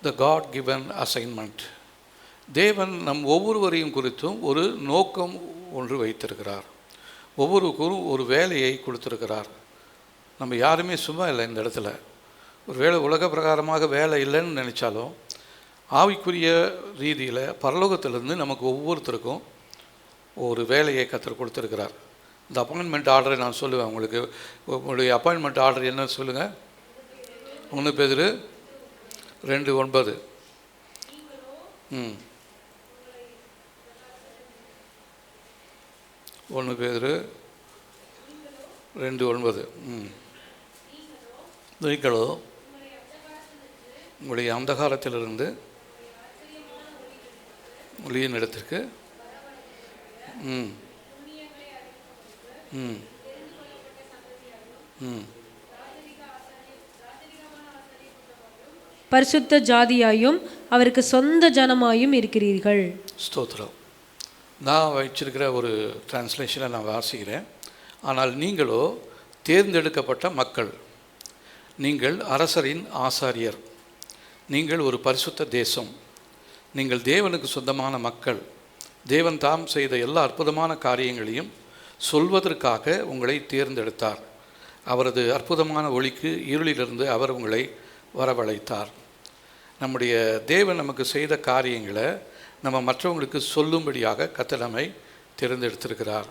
த God given assignment. தேவன் நம் ஒவ்வொருவரையும் குறித்தும் ஒரு நோக்கம் ஒன்று வைத்திருக்கிறார். ஒவ்வொருவருக்கும் ஒரு வேலையை கொடுத்துருக்கிறார். நம்ம யாருமே சும்மா இல்லை. இந்த இடத்துல ஒரு வேலை உலக பிரகாரமாக வேலை இல்லைன்னு நினச்சாலும் ஆவிக்குரிய ரீதியில் பரலோகத்திலிருந்து நமக்கு ஒவ்வொருத்தருக்கும் ஒரு வேலையை கர்த்தர் கொடுத்துருக்கிறார். இந்த அப்பாயின்மெண்ட் ஆர்டரை நான் சொல்லுவேன் உங்களுக்கு. உங்களுடைய அப்பாயின்மெண்ட் ஆர்டர் என்ன சொல்லுங்கள்? 1 பேதுரு 2:9. 1 பேதுரு 2:9. நீங்களோ உங்களுடைய அந்தகாரத்திலிருந்து ஒளியின் இடத்திற்கு பரிசுத்த ஜாதியாயும் அவருக்கு சொந்த ஜனமாயும் இருக்கிறீர்கள். ஸ்தோத்திரம். நான் வச்சிருக்கிற ஒரு டிரான்ஸ்லேஷனை நான் வாசிக்கிறேன். ஆனால் நீங்களோ தேர்ந்தெடுக்கப்பட்ட மக்கள், நீங்கள் அரசரின் ஆசாரியர், நீங்கள் ஒரு பரிசுத்த தேசம், நீங்கள் தேவனுக்கு சொந்தமான மக்கள். தேவன் தாம் செய்த எல்லா அற்புதமான காரியங்களையும் சொல்வதற்காக உங்களை தேர்ந்தெடுத்தார். அவரது அற்புதமான ஒளிக்கு இருளிலிருந்து அவர் உங்களை வரவழைத்தார். நம்முடைய தேவன் நமக்கு செய்த காரியங்களை நம்ம மற்றவங்களுக்கு சொல்லும்படியாக கர்த்தர் நம்மை தேர்ந்தெடுத்திருக்கிறார்.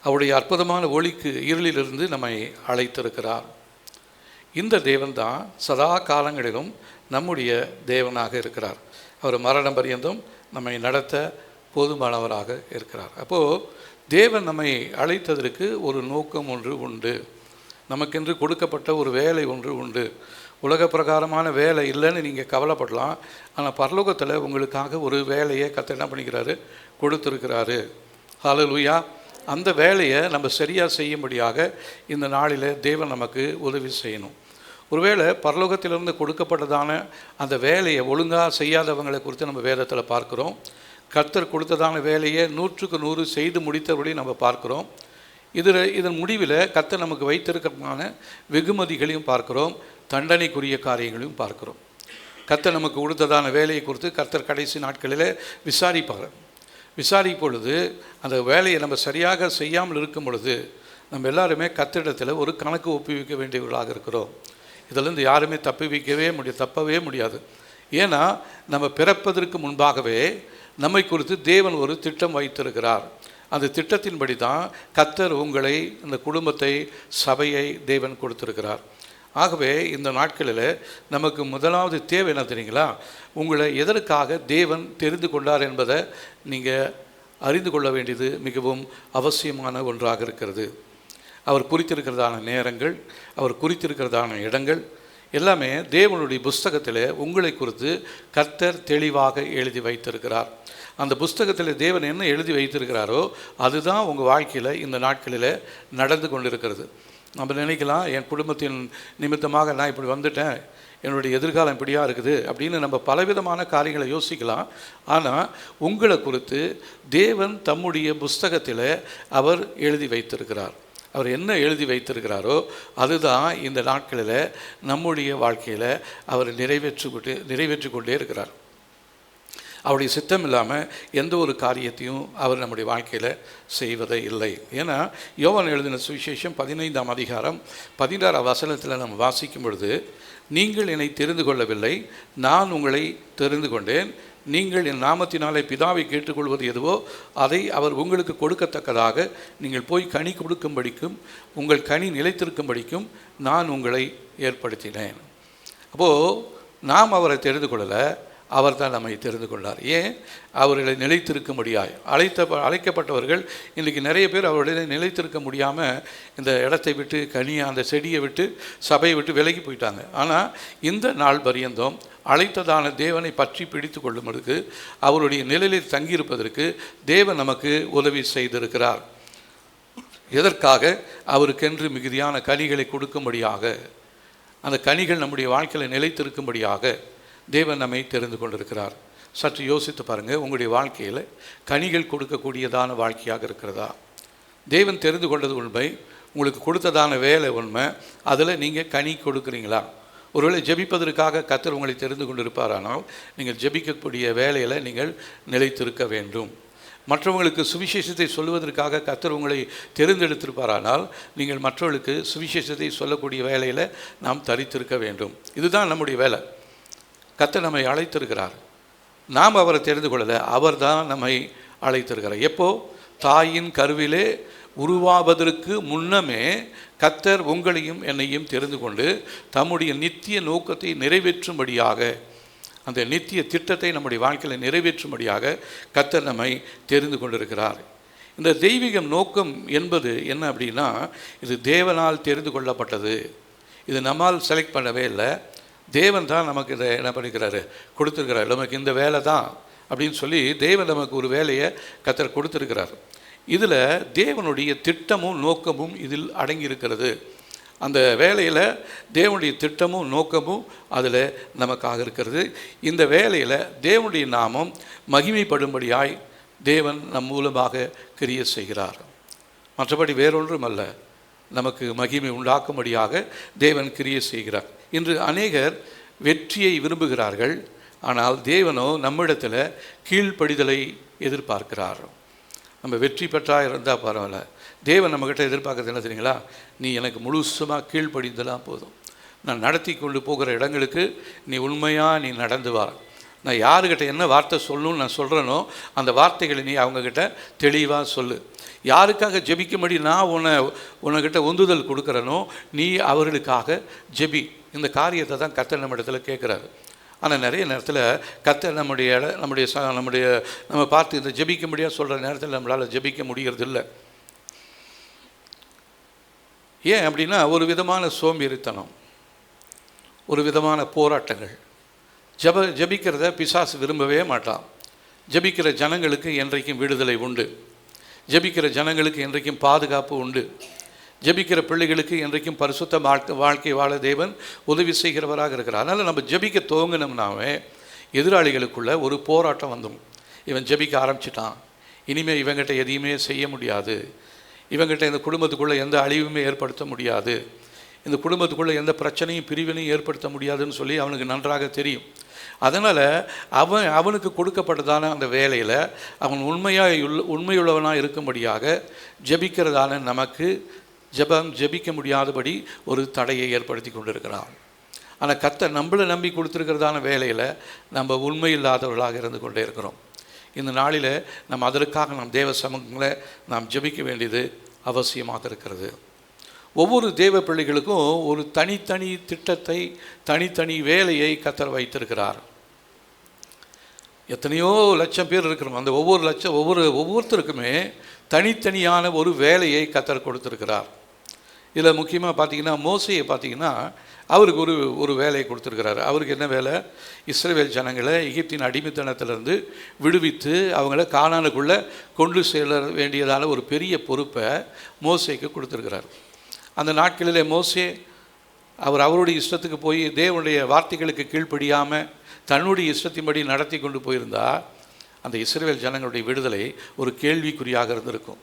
அவருடைய அற்புதமான ஒளிக்கு இருளிலிருந்து நம்மை அழைத்திருக்கிறார். இந்த தேவன் தான் சதா காலங்களிலும் நம்முடைய தேவனாக இருக்கிறார். அவர் மரணம் பரியந்தம் நம்மை நடத்த போதுமானவராக இருக்கிறார். அப்போது தேவன் நம்மை அழைத்ததற்கு ஒரு நோக்கம் ஒன்று உண்டு. நமக்கென்று கொடுக்கப்பட்ட ஒரு வேலை ஒன்று உண்டு. உலக பிரகாரமான வேலை இல்லைன்னு நீங்கள் கவலைப்படலாம். ஆனால் பரலோகத்தில் உங்களுக்காக ஒரு வேலையை கர்த்தர் என்ன பண்ணிக்கிறாரு? கொடுத்துருக்கிறாரு. ஹல்லேலூயா. அந்த வேலையை நம்ம சரியாக செய்யும்படியாக இந்த நாளில் தேவன் நமக்கு உதவி செய்யணும். ஒருவேளை பரலோகத்திலிருந்து கொடுக்கப்பட்டதான அந்த வேலையை ஒழுங்காக செய்யாதவங்களை குறித்து நம்ம வேதத்தில் பார்க்குறோம். கர்த்தர் கொடுத்ததான வேலையை 100க்கு 100 செய்து முடித்தபடி நம்ம பார்க்குறோம். இதன் முடிவில் கர்த்தர் நமக்கு வைத்திருக்கிறதான வெகுமதிகளையும் பார்க்குறோம், தண்டனைக்குரிய காரியங்களையும் பார்க்குறோம். கர்த்தர் நமக்கு கொடுத்ததான வேலையை குறித்து கர்த்தர் கடைசி நாட்களில் விசாரிக்கும் பொழுது அந்த வேலையை நம்ம சரியாக செய்யாமல் இருக்கும் பொழுது நம்ம எல்லாருமே கர்த்தரிடத்தில் ஒரு கணக்கு ஒப்புவிக்க வேண்டியவர்களாக இருக்கிறோம். இதிலிருந்து யாருமே தப்பவே முடியாது. ஏன்னா நம்ம பிறப்பதற்கு முன்பாகவே நம்மை குறித்து தேவன் ஒரு திட்டம் வைத்திருக்கிறார். அந்த திட்டத்தின்படி தான் கர்த்தர் உங்களை, இந்த குடும்பத்தை, சபையை தேவன் கொடுத்திருக்கிறார். ஆகவே இந்த நாட்களில் நமக்கு முதலாவது தேவை என்ன தெரியுங்களா? உங்களை எதற்காக தேவன் தெரிந்து கொண்டார் என்பதை நீங்கள் அறிந்து கொள்ள வேண்டியது மிகவும் அவசியமான ஒன்றாக இருக்கிறது. அவர் குறித்திருக்கிறதான நேரங்கள், அவர் குறித்திருக்கிறதான இடங்கள் எல்லாமே தேவனுடைய புஸ்தகத்தில் உங்களை குறித்து கர்த்தர் தெளிவாக எழுதி வைத்திருக்கிறார். அந்த புஸ்தகத்தில் தேவன் என்ன எழுதி வைத்திருக்கிறாரோ அதுதான் உங்கள் வாழ்க்கையில் இந்த நாட்களில் நடந்து கொண்டிருக்கிறது. நம்ம நினைக்கலாம், என் குடும்பத்தின் நிமித்தமாக நான் இப்படி வந்துட்டேன், என்னுடைய எதிர்காலம் இப்படியா இருக்குது அப்படின்னு நம்ம பலவிதமான காரியங்களை யோசிக்கலாம். ஆனால் உங்களை குறித்து தேவன் தம்முடைய புஸ்தகத்தில் அவர் எழுதி வைத்திருக்கிறார். அவர் என்ன எழுதி வைத்திருக்கிறாரோ அதுதான் இந்த நாட்களில் நம்முடைய வாழ்க்கையில் அவர் நிறைவேற்றி கொண்டே இருக்கிறார். அவருடைய சித்தம் இல்லாமல் எந்த ஒரு காரியத்தையும் அவர் நம்முடைய வாழ்க்கையில் செய்வதே இல்லை. ஏன்னா யோவான் எழுதின சுவிசேஷம் 15ஆம் அதிகாரம் 16ஆம் வசனத்தில் நம்ம வாசிக்கும் பொழுது, நீங்கள் என்னை தெரிந்து கொள்ளவில்லை, நான் உங்களை தெரிந்து கொண்டேன். நீங்கள் என் நாமத்தினாலே பிதாவை கேட்டுக்கொள்வது எதுவோ அதை அவர் உங்களுக்கு கொடுக்கத்தக்கதாக நீங்கள் போய் கனி கொடுக்கும்படிக்கும் உங்கள் கனி நிலைத்திருக்கும்படிக்கும் நான் உங்களை ஏற்படுத்தினேன். அப்போது நாம் அவரை தெரிந்து கொள்ளலை, அவர் தான் நம்மை தெரிந்து கொண்டார். ஏன்? அவர்களை நிலைத்திருக்கும்படியாய் அழைக்கப்பட்டவர்கள் இன்றைக்கி நிறைய பேர் அவருடைய நிலைத்திருக்க முடியாமல் இந்த இடத்தை விட்டு, அந்த செடியை விட்டு, சபையை விட்டு விலகி போயிட்டாங்க. ஆனால் இந்த நாள் பரியந்தம் அழைத்ததான தேவனை பற்றி பிடித்து கொள்ளும்படுக்கு, அவருடைய நிலையில் தங்கியிருப்பதற்கு தேவன் நமக்கு உதவி செய்திருக்கிறார். எதற்காக? அவருக்கென்று மிகுதியான கனிகளை கொடுக்கும்படியாக, அந்த கனிகள் நம்முடைய வாழ்க்கையில் நிலைத்திருக்கும்படியாக தேவன் நம்மை தெரிந்து கொண்டிருக்கிறார். சற்று யோசித்து பாருங்கள், உங்களுடைய வாழ்க்கையில் கனிகள் கொடுக்கக்கூடியதான வாழ்க்கையாக இருக்கிறதா? தேவன் தெரிந்து கொண்டது உண்மை, உங்களுக்கு கொடுத்ததான வேலை உண்மை, அதில் நீங்கள் கனி கொடுக்குறீங்களா? ஒருவேளை ஜெபிப்பதற்காக கர்த்தர் உங்களை தெரிந்து கொண்டிருப்பாரானால் நீங்கள் ஜெபிக்கக்கூடிய வேலையில் நீங்கள் நிலைத்திருக்க வேண்டும். மற்றவங்களுக்கு சுவிசேஷத்தை சொல்லுவதற்காக கர்த்தர் உங்களை தெரிந்தெடுத்திருப்பாரானால் நீங்கள் மற்றவர்களுக்கு சுவிசேஷத்தை சொல்லக்கூடிய வேலையில் நாம் தரித்திருக்க வேண்டும். இதுதான் நம்முடைய வேலை. கர்த்தர் நம்மை அழைத்திருக்கிறார். நாம் அவரை தெரிந்து கொள்ளலை, அவர் தான் நம்மை அழைத்திருக்கிறார். எப்போ? தாயின் கருவிலே உருவாவதற்கு முன்னமே கர்த்தர் உங்களையும் என்னையும் தெரிந்து கொண்டு தம்முடைய நித்திய நோக்கத்தை நிறைவேற்றும்படியாக, அந்த நித்திய திட்டத்தை நம்முடைய வாழ்க்கையில் நிறைவேற்றும்படியாக கர்த்தர் நம்மை தெரிந்து கொண்டிருக்கிறார். இந்த தெய்வீக நோக்கம் என்பது என்ன அப்படின்னா, இது தேவனால் தெரிந்து கொள்ளப்பட்டது. இது நம்மால் செலக்ட் பண்ணவே இல்லை. தேவன் தான் நமக்கு இதை என்ன பண்ணிக்கிறாரு, கொடுத்துருக்கிறார். நமக்கு இந்த வேலை தான் அப்படின்னு சொல்லி தேவன் நமக்கு ஒரு வேலையை கர்த்தர் கொடுத்துருக்கிறார். இதில் தேவனுடைய திட்டமும் நோக்கமும் இதில் அடங்கியிருக்கிறது. அந்த வேலையில் தேவனுடைய திட்டமும் நோக்கமும் அதில் நமக்காக இருக்கிறது. இந்த வேலையில் தேவனுடைய நாமம் மகிமைப்படும்படியாய் தேவன் நம் மூலமாக கிரியை செய்கிறார். மற்றபடி வேறொன்றும் அல்ல, நமக்கு மகிமை உண்டாக்கும்படியாக தேவன் கிரியை செய்கிறார். இன்று அநேகர் வெற்றியை விரும்புகிறார்கள், ஆனால் தேவனோ நம்மிடத்தில் கீழ்ப்படிதலை எதிர்பார்க்கிறார். நம்ம வெற்றி பெற்றா இருந்தால் பரவாயில்ல, தேவன் நம்மக்கிட்ட எதிர்பார்க்கறது என்ன தெரியுங்களா? நீ எனக்கு முழுசுமாக கீழ்ப்படிந்தலாம் போதும். நான் நடத்தி கொண்டு போகிற இடங்களுக்கு நீ உண்மையாக நீ நடந்து வா. நான் யாருக்கிட்ட என்ன வார்த்தை சொல்லணும்னு நான் சொல்கிறேனோ அந்த வார்த்தைகளை நீ அவங்கக்கிட்ட தெளிவாக சொல்லு. யாருக்காக ஜெபிக்கும்படி நான் உனக்கிட்ட உந்துதல் கொடுக்குறேனோ நீ அவர்களுக்காக ஜெபி. இந்த காரியத்தை தான் கர்த்தர் நம்ம இடத்துல கேட்குறாரு. ஆனால் நிறைய நேரத்தில் கர்த்தர் நம்ம பார்த்து இந்த ஜெபிக்க முடியாது சொல்கிற நேரத்தில் நம்மளால் ஜெபிக்க முடிகிறது இல்லை. ஏன் அப்படின்னா, ஒரு விதமான சோம்பேறித்தனம், ஒரு விதமான போராட்டங்கள். ஜெபிக்கிறத பிசாசு விரும்பவே மாட்டான். ஜெபிக்கிற ஜனங்களுக்கு என்றைக்கும் விடுதலை உண்டு. ஜெபிக்கிற ஜனங்களுக்கு என்றைக்கும் பாதுகாப்பு உண்டு. ஜெபிக்கிற பிள்ளைகளுக்கு என்றைக்கும் பரிசுத்த வாழ்க்கை வாழ தேவன் உதவி செய்கிறவராக இருக்கிறார். அதனால் நம்ம ஜெபிக்க துவங்கினோம்னாவே எதிராளிகளுக்குள்ள ஒரு போராட்டம் வந்துடும். இவன் ஜெபிக்க ஆரம்பிச்சிட்டான், இனிமேல் இவங்கிட்ட எதையுமே செய்ய முடியாது, இவங்கிட்ட இந்த குடும்பத்துக்குள்ளே எந்த அழிவுமே ஏற்படுத்த முடியாது, இந்த குடும்பத்துக்குள்ளே எந்த பிரச்சனையும் பிரிவினையும் ஏற்படுத்த முடியாதுன்னு சொல்லி அவனுக்கு நன்றாக தெரியும். அதனால் அவனுக்கு கொடுக்கப்பட்டதான அந்த வேலையில் அவன் உண்மையுள்ளவனாக இருக்கும்படியாக ஜெபிக்கிறதான நமக்கு ஜெபிக்க முடியாதபடி ஒரு தடையை ஏற்படுத்தி கொண்டிருக்கிறான். ஆனால் கர்த்தர் நம்மளை நம்பி கொடுத்துருக்கிறதான வேலையில் நம்ம உண்மை இல்லாதவர்களாக இருந்து கொண்டே இருக்கிறோம். இந்த நாளில் நம்ம அதற்காக நாம் தேவ சமூகங்களை நாம் ஜெபிக்க வேண்டியது அவசியமாக இருக்கிறது. ஒவ்வொரு தேவ பிள்ளைகளுக்கும் ஒரு தனித்தனி திட்டத்தை, தனித்தனி வேலையை கர்த்தர் வைத்திருக்கிறார். எத்தனையோ லட்சம் பேர் இருக்கிறோம். அந்த ஒவ்வொருத்தருக்குமே தனித்தனியான ஒரு வேலையை கர்த்தர் கொடுத்துருக்கிறார். இதில் முக்கியமாக பார்த்தீங்கன்னா, மோசேயை பார்த்தீங்கன்னா அவருக்கு ஒரு வேலையை கொடுத்துருக்கிறாரு. அவருக்கு என்ன வேலை? இஸ்ரவேல் ஜனங்களை எகிப்தின் அடிமைத்தனத்திலிருந்து விடுவித்து அவங்கள கானானுக்குள்ளே கொண்டு செல்ல வேண்டியதான ஒரு பெரிய பொறுப்பை மோசேக்கு கொடுத்துருக்கிறார். அந்த நாட்களிலே மோசே அவருடைய இஷ்டத்துக்கு போய் தேவனுடைய வார்த்தைகளுக்கு கீழ்ப்படியாமல் தன்னுடைய இஷ்டத்தின்படி நடத்தி கொண்டு போயிருந்தால் அந்த இஸ்ரவேல் ஜனங்களுடைய விடுதலை ஒரு கேள்விக்குறியாக இருந்திருக்கும்.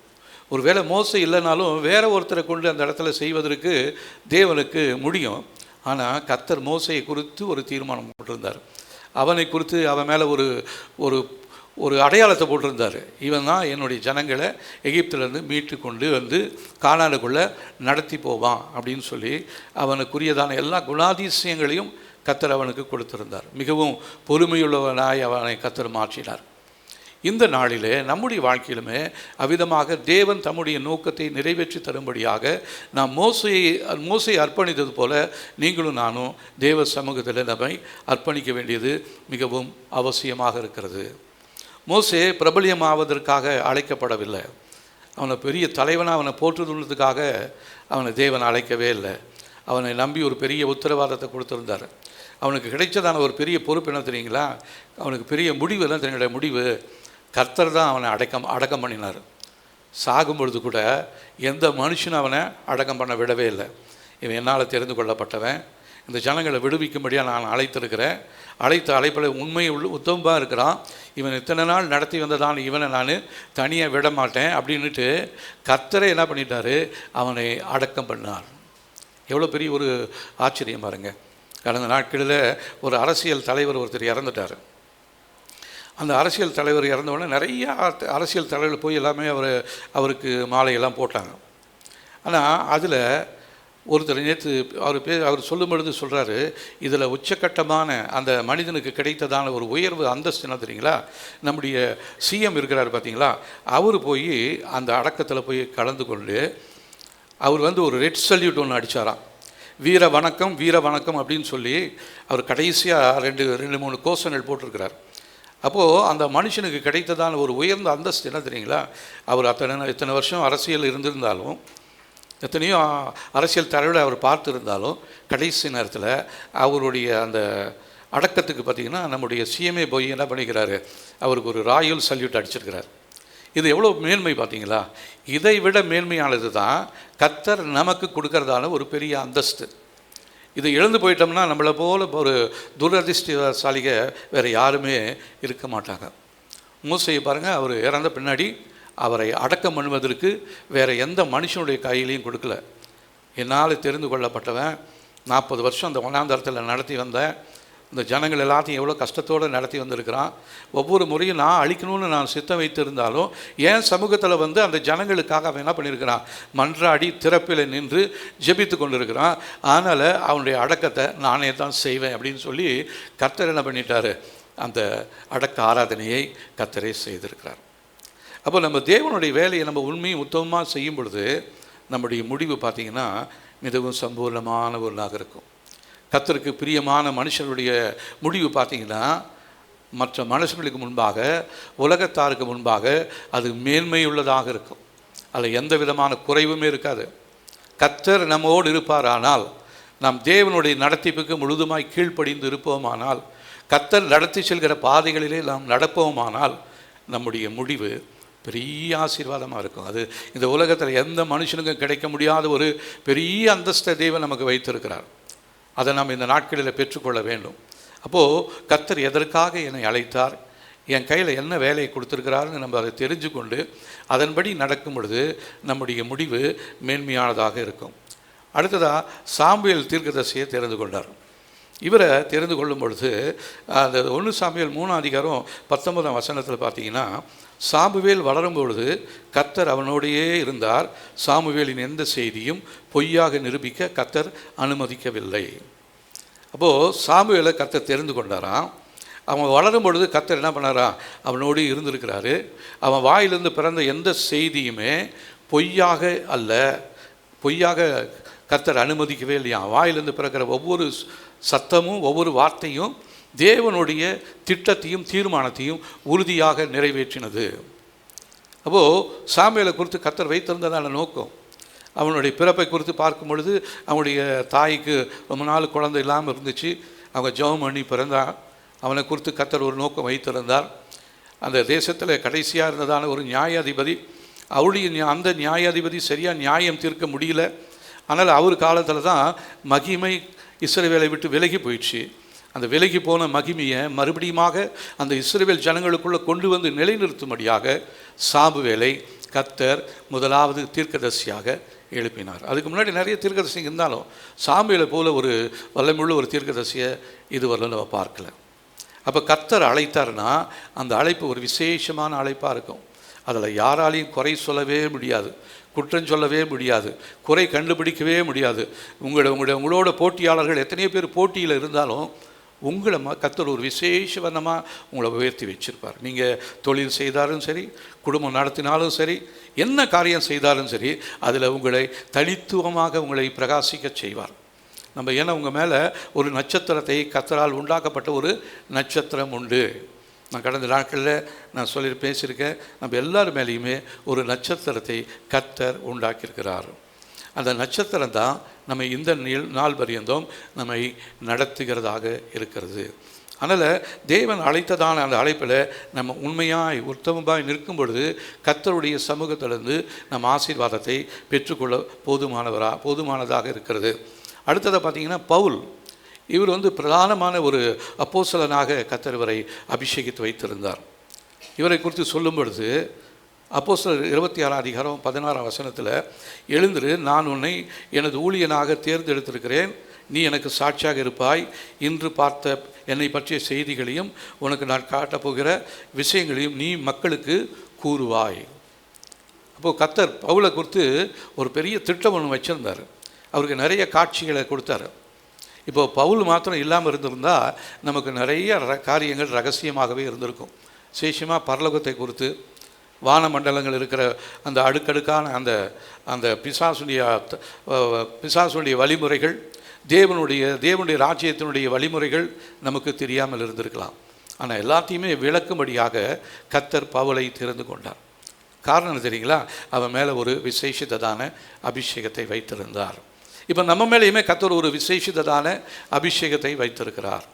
ஒருவேளை மோசே இல்லைனாலும் வேற ஒருத்தரை கொண்டு அந்த இடத்துல செய்வதற்கு தேவனுக்கு முடியும். ஆனால் கர்த்தர் மோசையை குறித்து ஒரு தீர்மானம் போட்டிருந்தார். அவனை குறித்து அவன் மேலே ஒரு அடையாளத்தை போட்டிருந்தார். இவன் தான் என்னுடைய ஜனங்களை எகிப்திலேருந்து மீட்டு கொண்டு வந்து கானானுக்குள்ளே நடத்தி போவான் அப்படின்னு சொல்லி அவனுக்குரியதான எல்லா குணாதிசயங்களையும் கர்த்தர் அவனுக்கு கொடுத்திருந்தார். மிகவும் பொறுமையுள்ளவனாய் அவனை கர்த்தர் மாற்றினார். இந்த நாளிலே நம்முடைய வாழ்க்கையிலுமே அவ்விதமாக தேவன் தம்முடைய நோக்கத்தை நிறைவேற்றி தரும்படியாக நாம் மோசையை அர்ப்பணித்தது போல நீங்களும் நானும் தேவ சமூகத்தில் நம்மை அர்ப்பணிக்க வேண்டியது மிகவும் அவசியமாக இருக்கிறது. மோசே பிரபலியமாவதற்காக அழைக்கப்படவில்லை. அவனை பெரிய தலைவனாக அவனை போற்றுதுள்ளதுக்காக அவனை தேவன் அழைக்கவே இல்லை. அவனை நம்பி ஒரு பெரிய உத்தரவாதத்தை கொடுத்துருந்தார். அவனுக்கு கிடைச்சதான ஒரு பெரிய பொறுப்பு என்ன தெரியுங்களா? அவனுக்கு பெரிய முடிவு என்ன தெரியுங்களா? முடிவு கர்த்தர் தான் அவனை அடக்கம் பண்ணினார். சாகும் பொழுது கூட எந்த மனுஷனும் அவனை அடக்கம் பண்ண விடவே இல்லை. இவன் என்னால் தெரிந்து கொள்ளப்பட்டவன், இந்த ஜனங்களை விடுவிக்கும்படியாக நான் அழைத்திருக்கிறேன், அழைப்பில் உத்தமமாக இருக்கிறான், இவன் இத்தனை நாள் நடத்தி வந்ததால் இவனை நான் தனியாக விட மாட்டேன் அப்படின்ட்டு கர்த்தரை என்ன பண்ணிட்டாரு? அவனை அடக்கம் பண்ணார். எவ்வளோ பெரிய ஒரு ஆச்சரியம் பாருங்க. கடந்த நாட்களில் ஒரு அரசியல் தலைவர் ஒருத்தர் இறந்துட்டார். அந்த அரசியல் தலைவர் இறந்தவுடனே நிறையா அரசியல் தலைவர்கள் போய் எல்லாமே அவருக்கு மாலையெல்லாம் போட்டாங்க. ஆனால் அதில் ஒருத்தர் நேற்று அவர் சொல்லும் பொழுது சொல்கிறாரு, இதில் உச்சக்கட்டமான அந்த மனிதனுக்கு கிடைத்ததான ஒரு உயர்வு அந்தஸ்து என்ன தெரியுங்களா, நம்முடைய சிஎம் இருக்கிறார் பார்த்தீங்களா, அவர் போய் அந்த அடக்கத்தில் போய் கலந்து கொண்டு அவர் ஒரு ரெட் சல்யூட் ஒன்று அடித்தாராம். வீர வணக்கம் வீர வணக்கம் அப்படின்னு சொல்லி அவர் கடைசியாக ரெண்டு மூணு கோஷங்கள் போட்டிருக்கிறார். அப்போது அந்த மனுஷனுக்கு கிடைத்ததான ஒரு உயர்ந்த அந்தஸ்து என்ன தெரியுங்களா, அவர் இத்தனை வருஷம் அரசியல் இருந்திருந்தாலும், எத்தனையோ அரசியல் தலைவரை அவர் பார்த்துருந்தாலும், கடைசி நேரத்தில் அவருடைய அந்த அடக்கத்துக்கு பார்த்திங்கன்னா நம்முடைய சிஎம்ஏ போய் என்ன பண்ணிக்கிறாரு, அவருக்கு ஒரு ராயல் சல்யூட் அடிச்சிருக்கிறார். இது எவ்வளோ மேன்மை பார்த்தீங்களா. இதை விட மேன்மையானது தான் கர்த்தர் நமக்கு கொடுக்கறதான ஒரு பெரிய அந்தஸ்து. இதை இழந்து போயிட்டோம்னா நம்மளை போல ஒரு துரதிர்ஷ்டசாலிக வேறு யாருமே இருக்க மாட்டாங்க. மூசையை பாருங்கள், அவர் இறந்த பின்னாடி அவரை அடக்கம் பண்ணுவதற்கு வேறு எந்த மனுஷனுடைய கையிலையும் கொடுக்கல. என்னால் தெரிந்து கொள்ளப்பட்டவன் 40 வருஷம் அந்த வனாந்தரத்தில் நடத்தி வந்தேன். இந்த ஜனங்கள் எல்லாத்தையும் எவ்வளோ கஷ்டத்தோடு நடத்தி வந்திருக்கிறான். ஒவ்வொரு முறையும் நான் அழிக்கணும்னு நான் சித்தம் வைத்திருந்தாலும் என் சமூகத்தில் அந்த ஜனங்களுக்காக அவன் என்ன பண்ணியிருக்கிறான், மன்றாடி திறப்பில் நின்று ஜெபித்து கொண்டு இருக்கிறான். அதனால் அவனுடைய அடக்கத்தை நானே தான் செய்வேன் அப்படின்னு சொல்லி கர்த்தர் என்ன பண்ணிட்டார், அந்த அடக்க ஆராதனையை கர்த்தரே செய்திருக்கிறார். அப்போ நம்ம தேவனுடைய வேலையை நம்ம உண்மையும் உத்தமமாக செய்யும் பொழுது நம்முடைய முடிவு பார்த்திங்கன்னா மிகவும் சம்பூர்ணமான ஒன்றாக இருக்கும். கர்த்தருக்கு பிரியமான மனுஷனுடைய முடிவு பார்த்திங்கன்னா மற்ற மனுஷர்களுக்கு முன்பாக, உலகத்தாருக்கு முன்பாக அது மேன்மையுள்ளதாக இருக்கும். அதில் எந்த விதமான குறைவுமே இருக்காது. கர்த்தர் நம்மோடு இருப்பாரானால், நாம் தேவனுடைய நடத்திப்புக்கு முழுதுமாய் கீழ்ப்படிந்து இருப்போமானால், கர்த்தர் நடத்தி செல்கிற பாதைகளிலே நாம் நடப்போமானால் நம்முடைய முடிவு பெரிய ஆசீர்வாதமாக இருக்கும். அது இந்த உலகத்தில் எந்த மனுஷனுக்கும் கிடைக்க முடியாத ஒரு பெரிய அந்தஸ்தை தேவன் நமக்கு வைத்திருக்கிறார். அதை நாம் இந்த நாட்களில் பெற்றுக்கொள்ள வேண்டும். அப்போது கர்த்தர் எதற்காக என்னை அழைத்தார், என் கையில் என்ன வேலையை கொடுத்துருக்கிறாருன்னு நம்ம அதை தெரிஞ்சு கொண்டு அதன்படி நடக்கும் பொழுது நம்முடைய முடிவு மேன்மையானதாக இருக்கும். அடுத்ததாக சாமுவேல் தீர்க்கதரிசியை தெரிந்து கொண்டார். இவரை தெரிந்து கொள்ளும் பொழுது அந்த 1 சாமுவேல் 3:19 பார்த்தீங்கன்னா, சாமுவேல் வளரும் பொழுது கர்த்தர் அவனோடையே இருந்தார். சாமுவேலின் எந்த செய்தியும் பொய்யாக நிரூபிக்க கர்த்தர் அனுமதிக்கவில்லை. அப்போது சாமுவேலை கர்த்தர் தெரிந்து கொண்டாராம். அவன் வளரும் பொழுது கர்த்தர் என்ன பண்ணாராம், அவனோடு இருந்திருக்கிறாரு. அவன் வாயிலிருந்து பிறந்த எந்த செய்தியுமே பொய்யாக அல்ல, பொய்யாக கர்த்தர் அனுமதிக்கவே இல்லையா. வாயிலிருந்து பிறக்கிற ஒவ்வொரு சத்தமும் ஒவ்வொரு வார்த்தையும் தேவனுடைய திட்டத்தையும் தீர்மானத்தையும் உறுதியாக நிறைவேற்றினது. அப்போது சாமுவேலை குறித்து கர்த்தர் வைத்திருந்ததான நோக்கம், அவனுடைய பிறப்பை குறித்து பார்க்கும் பொழுது அவனுடைய தாய்க்கு ரொம்ப நாள் குழந்தை இல்லாமல் இருந்துச்சு. அவங்க ஜெபம் பண்ணி பிறந்தான். அவனை குறித்து கர்த்தர் ஒரு நோக்கம் வைத்திருந்தார். அந்த தேசத்தில் கடைசியாக இருந்ததான ஒரு நியாயாதிபதி, அவருடைய அந்த நியாயாதிபதி சரியாக நியாயம் தீர்க்க முடியல. ஆனால் அவர் காலத்தில் தான் மகிமை இஸ்ரவேலை விட்டு விலகி போயிடுச்சு. அந்த விலகி போன மகிமையை மறுபடியுமாக அந்த இஸ்ரவேல் ஜனங்களுக்குள்ளே கொண்டு வந்து நிலைநிறுத்தும்படியாக சாமுவேலை கர்த்தர் முதலாவது தீர்க்கதரிசியாக எழுப்பினார். அதுக்கு முன்னாடி நிறைய தீர்க்கதரிசி இருந்தாலும் சாமுவேலை போல ஒரு வல்லமையுள்ள ஒரு தீர்க்கதரிசியை இதுவரையிலும் நம்ம பார்க்கல. அப்போ கர்த்தர் அழைத்தார்னா அந்த அழைப்பு ஒரு விசேஷமான அழைப்பாக இருக்கும். அதில் யாராலையும் குறை சொல்லவே முடியாது, குற்றம் சொல்லவே முடியாது, குறை கண்டுபிடிக்கவே முடியாது. உங்களோட போட்டியாளர்கள் எத்தனையோ பேர் போட்டியில் இருந்தாலும் உங்களை கர்த்தர் ஒரு விசேஷவனமாக உங்களை உயர்த்தி வச்சிருப்பார். நீங்கள் தொழில் செய்தாலும் சரி, குடும்பம் நடத்தினாலும் சரி, என்ன காரியம் செய்தாலும் சரி, அதில் உங்களை தனித்துவமாக உங்களை பிரகாசிக்க செய்வார். நம்ம ஏன்னா உங்கள் மேலே ஒரு நட்சத்திரத்தை கர்த்தரால் உண்டாக்கப்பட்ட ஒரு நட்சத்திரம் உண்டு. நான் கடந்த நாட்களில் நான் பேசியிருக்கேன். நம்ம எல்லார் மேலேயுமே ஒரு நட்சத்திரத்தை கர்த்தர் உண்டாக்கியிருக்கிறார். அந்த நட்சத்திரம் தான் நம்ம இந்த நாள் பரியந்தம் நம்மை நடத்துகிறதாக இருக்கிறது. அதனால் தேவன் அழைத்ததான அந்த அழைப்பில் நம்ம உண்மையாய் உத்தமமாய் நிற்கும் பொழுது கர்த்தருடைய சமூகத்திலிருந்து நம்ம ஆசீர்வாதத்தை பெற்றுக்கொள்ள போதுமானதாக இருக்கிறது. அடுத்ததை பார்த்திங்கன்னா பவுல், இவர் பிரதானமான ஒரு அப்போஸ்தலனாக கர்த்தர் இவரை அபிஷேகித்து வைத்திருந்தார். இவரை குறித்து சொல்லும் பொழுது அப்போஸ்தலர் 26:16 எழுந்திரு, நான் உன்னை எனது ஊழியனாக தேர்ந்தெடுத்திருக்கிறேன், நீ எனக்கு சாட்சியாக இருப்பாய். இன்று பார்த்த என்னை பற்றிய செய்திகளையும் உனக்கு நான் காட்டப்போகிற விஷயங்களையும் நீ மக்களுக்கு கூறுவாய். அப்போது கர்த்தர் பவுலை குறித்து ஒரு பெரிய திட்டம் ஒன்று வச்சுருந்தார். அவருக்கு நிறைய காட்சிகளை கொடுத்தார். இப்போது பவுல் மாத்திரம் இல்லாமல் இருந்திருந்தால் நமக்கு நிறைய காரியங்கள் ரகசியமாகவே இருந்திருக்கும். விசேஷமாக பரலோகத்தை குறித்து, வானமண்டலங்கள் இருக்கிற அந்த அடுக்கடுக்கான அந்த அந்த பிசாசுடைய வழிமுறைகள், தேவனுடைய ராஜ்யத்தினுடைய வழிமுறைகள் நமக்கு தெரியாமல் இருந்திருக்கலாம். ஆனால் எல்லாத்தையுமே விளக்கும்படியாக கர்த்தர் பவுலை தெரிந்து கொண்டார். காரணம் தெரியுங்களா? அவன் மேலே ஒரு விசேஷித்ததான அபிஷேகத்தை வைத்திருந்தார். இப்போ நம்ம மேலேயுமே கர்த்தர் ஒரு விசேஷித்ததான அபிஷேகத்தை வைத்திருக்கிறார்.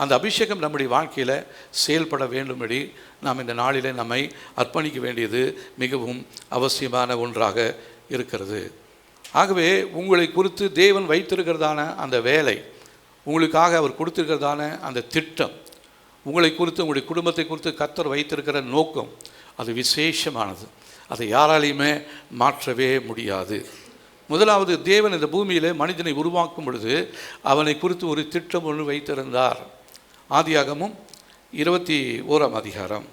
அந்த அபிஷேகம் நம்முடைய வாழ்க்கையில் செயல்பட வேண்டும்படி நாம் இந்த நாளிலே நம்மை அர்ப்பணிக்க வேண்டியது மிகவும் அவசியமான ஒன்றாக இருக்கிறது. ஆகவே உங்களை குறித்து தேவன் வைத்திருக்கிறதான அந்த வேலை, உங்களுக்காக அவர் கொடுத்திருக்கிறதான அந்த திட்டம், உங்களை குறித்து, உங்களுடைய குடும்பத்தை குறித்து கர்த்தர் வைத்திருக்கிற நோக்கம், அது விசேஷமானது. அதை யாராலையுமே மாற்றவே முடியாது. முதலாவது, தேவன் இந்த பூமியிலே மனிதனை உருவாக்கும் பொழுது அவனை குறித்து ஒரு திட்டம் ஒன்று வைத்திருந்தார். ஆதியாகமம் 21ஆம் அதிகாரம்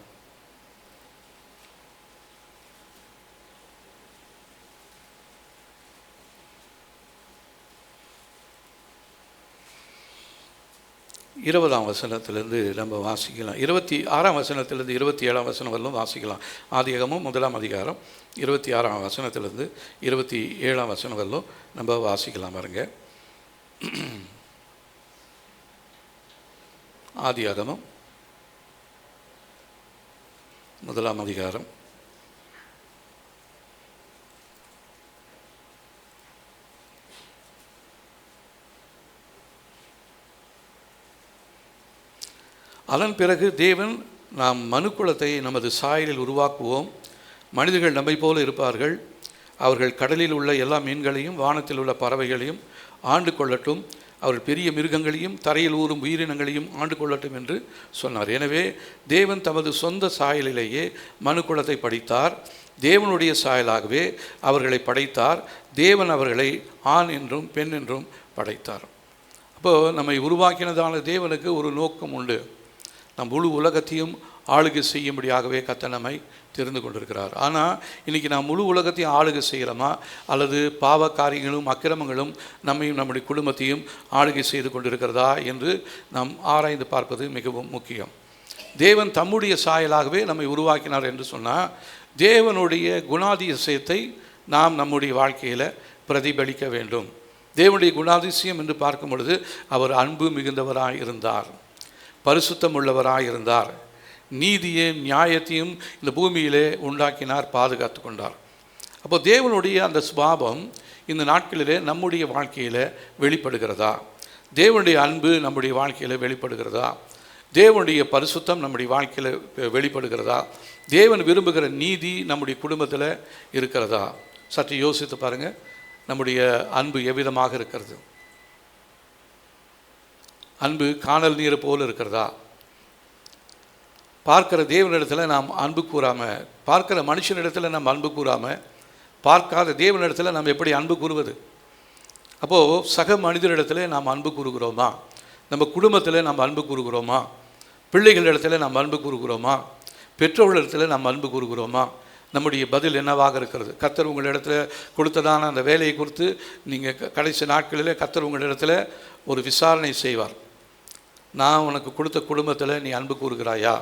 20ஆம் வசனத்திலிருந்து நம்ம வாசிக்கலாம். 26ஆம் வசனத்திலிருந்து 27ஆம் வசனம் வரலும் வாசிக்கலாம். ஆதியாகமம் 1ஆம் அதிகாரம் 26ஆம் வசனத்திலிருந்து 27ஆம் வசனம் வரலும் நம்ம வாசிக்கலாம். பாருங்க, ஆதியாகமம் 1ஆம் அதிகாரம் 'அதன் பிறகு தேவன், நாம் மனுக்குலத்தை நமது சாயலில் உருவாக்குவோம். மனிதர்கள் நம்மை போல இருப்பார்கள். அவர்கள் கடலில் உள்ள எல்லா மீன்களையும் வானத்தில் உள்ள பறவைகளையும் ஆண்டு கொள்ளட்டும். அவர்கள் பெரிய மிருகங்களையும் தரையில் ஊறும் உயிரினங்களையும் ஆண்டு கொள்ளட்டும் என்று சொன்னார். எனவே தேவன் தமது சொந்த சாயலிலேயே மனுக்குலத்தை படைத்தார். தேவனுடைய சாயலாகவே அவர்களை படைத்தார். தேவன் அவர்களை ஆண் என்றும் பெண் என்றும் படைத்தார். அப்போது நம்மை உருவாக்கினதான தேவனுக்கு ஒரு நோக்கம் உண்டு. நம் முழு உலகத்தையும் ஆளுகை செய்யும்படியாகவே கர்த்தர் நம்மை தெரிந்து கொண்டிருக்கிறார். ஆனால் இன்றைக்கி நாம் முழு உலகத்தையும் ஆளுகை செய்கிறோமா, அல்லது பாவ காரியங்களும் அக்கிரமங்களும் நம்மையும் நம்முடைய குடும்பத்தையும் ஆளுகை செய்து கொண்டிருக்கிறதா என்று நாம் ஆராய்ந்து பார்ப்பது மிகவும் முக்கியம். தேவன் தம்முடைய சாயலாகவே நம்மை உருவாக்கினார் என்று சொன்னால், தேவனுடைய குணாதிசயத்தை நாம் நம்முடைய வாழ்க்கையில் பிரதிபலிக்க வேண்டும். தேவனுடைய குணாதிசயம் என்று பார்க்கும் பொழுது, அவர் அன்பு மிகுந்தவராய் இருந்தார், பரிசுத்தம் உள்ளவராய் இருந்தார், நீதியையும் நியாயத்தையும் இந்த பூமியிலே உண்டாக்கினார், பாதுகாத்து கொண்டார். அப்போ தேவனுடைய அந்த சுபாவம் இந்த நாட்களிலே நம்முடைய வாழ்க்கையில் வெளிப்படுகிறதா? தேவனுடைய அன்பு நம்முடைய வாழ்க்கையில் வெளிப்படுகிறதா? தேவனுடைய பரிசுத்தம் நம்முடைய வாழ்க்கையில் வெளிப்படுகிறதா? தேவன் விரும்புகிற நீதி நம்முடைய குடும்பத்தில் இருக்கிறதா? சற்று யோசித்து பாருங்கள். நம்முடைய அன்பு எவ்விதமாக இருக்கிறது? அன்பு காணல் நீரை போல் இருக்கிறதா? பார்க்கிற தேவனிடத்தில் நாம் அன்பு கூறாமல், பார்க்கிற மனுஷனிடத்தில் நாம் அன்பு கூறாமல், பார்க்காத தேவனிடத்தில் நாம் எப்படி அன்பு கூறுவது? அப்போது சக மனிதரிடத்தில் நாம் அன்பு கூறுகிறோமா? நம்ம குடும்பத்தில் நாம் அன்பு கூறுகிறோமா? பிள்ளைகளிடத்தில் நாம் அன்பு கூறுகிறோமா? பெற்றோர்களிடத்தில் நாம் அன்பு கூறுகிறோமா? நம்முடைய பதில் என்னவாக இருக்கிறது? கர்த்தர் உங்களிடத்தில் கொடுத்ததான அந்த வேலையை குறித்து நீங்கள் கடைசி நாட்களில் கர்த்தர் உங்களிடத்தில் ஒரு விசாரணை செய்வார். நான் உனக்கு கொடுத்த குடும்பத்தில் நீ அன்பு கூறுகிறாயா?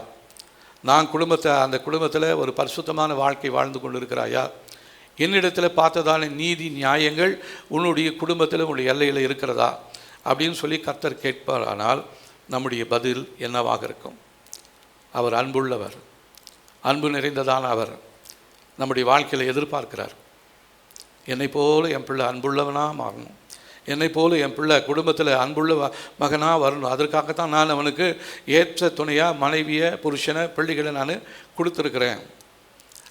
நான் அந்த குடும்பத்தில் ஒரு பரிசுத்தமான வாழ்க்கை வாழ்ந்து கொண்டு இருக்கிறாயா? என்னிடத்தில் பார்த்ததான நீதி நியாயங்கள் உன்னுடைய குடும்பத்தில் உன்னுடைய எல்லையில் இருக்கிறதா அப்படின்னு சொல்லி கர்த்தர் கேட்பார். ஆனால் நம்முடைய பதில் என்னவாக இருக்கும்? அவர் அன்புள்ளவர், அன்பு நிறைந்ததான அவர் நம்முடைய வாழ்க்கையில் எதிர்பார்க்கிறார். என்னை போல என் பிள்ளை அன்புள்ளவனாக மாறணும், என்னை போல என் பிள்ளை குடும்பத்தில் அன்புள்ள மகனாக வரணும். அதற்காகத்தான் நான் அவனுக்கு ஏற்ற துணையாக மனைவியை, புருஷனை, பிள்ளைகளை நான் கொடுத்துருக்குறேன்.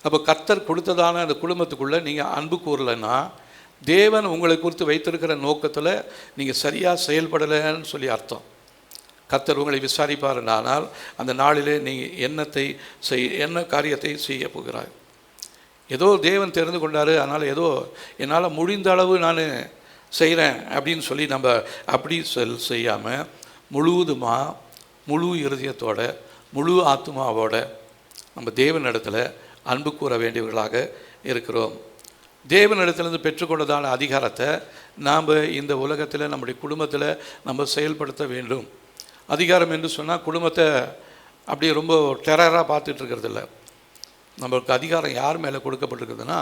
அப்போ கர்த்தர் கொடுத்ததான அந்த குடும்பத்துக்குள்ளே நீங்கள் அன்பு கூறலைன்னா, தேவன் உங்களை குறித்து வைத்திருக்கிற நோக்கத்தில் நீங்கள் சரியாக செயல்படலைன்னு சொல்லி அர்த்தம். கர்த்தர் உங்களை விசாரிப்பார். ஆனால் அந்த நாளிலே நீங்கள் என்ன காரியத்தை செய்ய போகிறார்? ஏதோ தேவன் தெரிந்து கொண்டார், அதனால் ஏதோ என்னால் முடிந்த அளவு நான் செய்கிறேன் அப்படின்னு சொல்லி நம்ம அப்படி செய்யாமல் முழுவதுமாக முழு இருதயத்தோட முழு ஆத்மாவோட நம்ம தேவனிடத்தில் அன்பு கூற வேண்டியவர்களாக இருக்கிறோம். தேவனிடத்திலிருந்து பெற்றுக்கொண்டதான அதிகாரத்தை நாம் இந்த உலகத்தில் நம்முடைய குடும்பத்தில் நம்ம செயல்படுத்த வேண்டும். அதிகாரம் என்று சொன்னால் குடும்பத்தை அப்படியே ரொம்ப டெரராக பார்த்துட்டு இருக்கிறதில்ல. நம்மளுக்கு அதிகாரம் யார் மேலே கொடுக்கப்பட்டிருக்குதுன்னா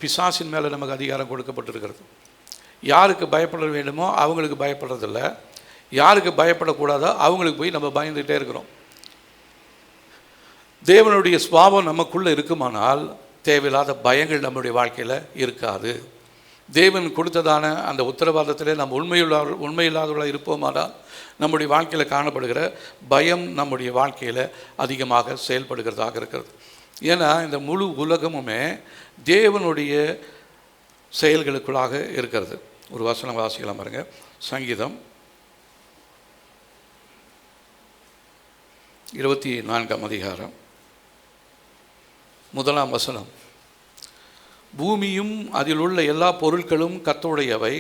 பிசாசின் மேலே நமக்கு அதிகாரம் கொடுக்கப்பட்டிருக்கிறது. யாருக்கு பயப்பட வேண்டுமோ அவங்களுக்கு பயப்படுறதில்ல, யாருக்கு பயப்படக்கூடாதோ அவங்களுக்கு போய் நம்ம பயந்துகிட்டே இருக்கிறோம். தேவனுடைய சுபாவம் நமக்குள்ளே இருக்குமானால் தேவையில்லாத பயங்கள் நம்முடைய வாழ்க்கையில் இருக்காது. தேவன் கொடுத்ததான அந்த உத்தரவாதத்தில் நம்ம உண்மையில்லாதவர்களாக இருப்போமானால் நம்முடைய வாழ்க்கையில் காணப்படுகிற பயம் நம்முடைய வாழ்க்கையில் அதிகமாக செயல்படுகிறதாக இருக்கிறது. ஏன்னா இந்த முழு உலகமுமே தேவனுடைய செயல்களுக்குள்ளாக இருக்கிறது. ஒரு வசனம் வாசிக்கலாம் பாருங்க. சங்கீதம் 24ஆம் அதிகாரம் 1ஆம் வசனம். பூமியும் அதில் உள்ள எல்லா பொருட்களும் கர்த்தருடையவை,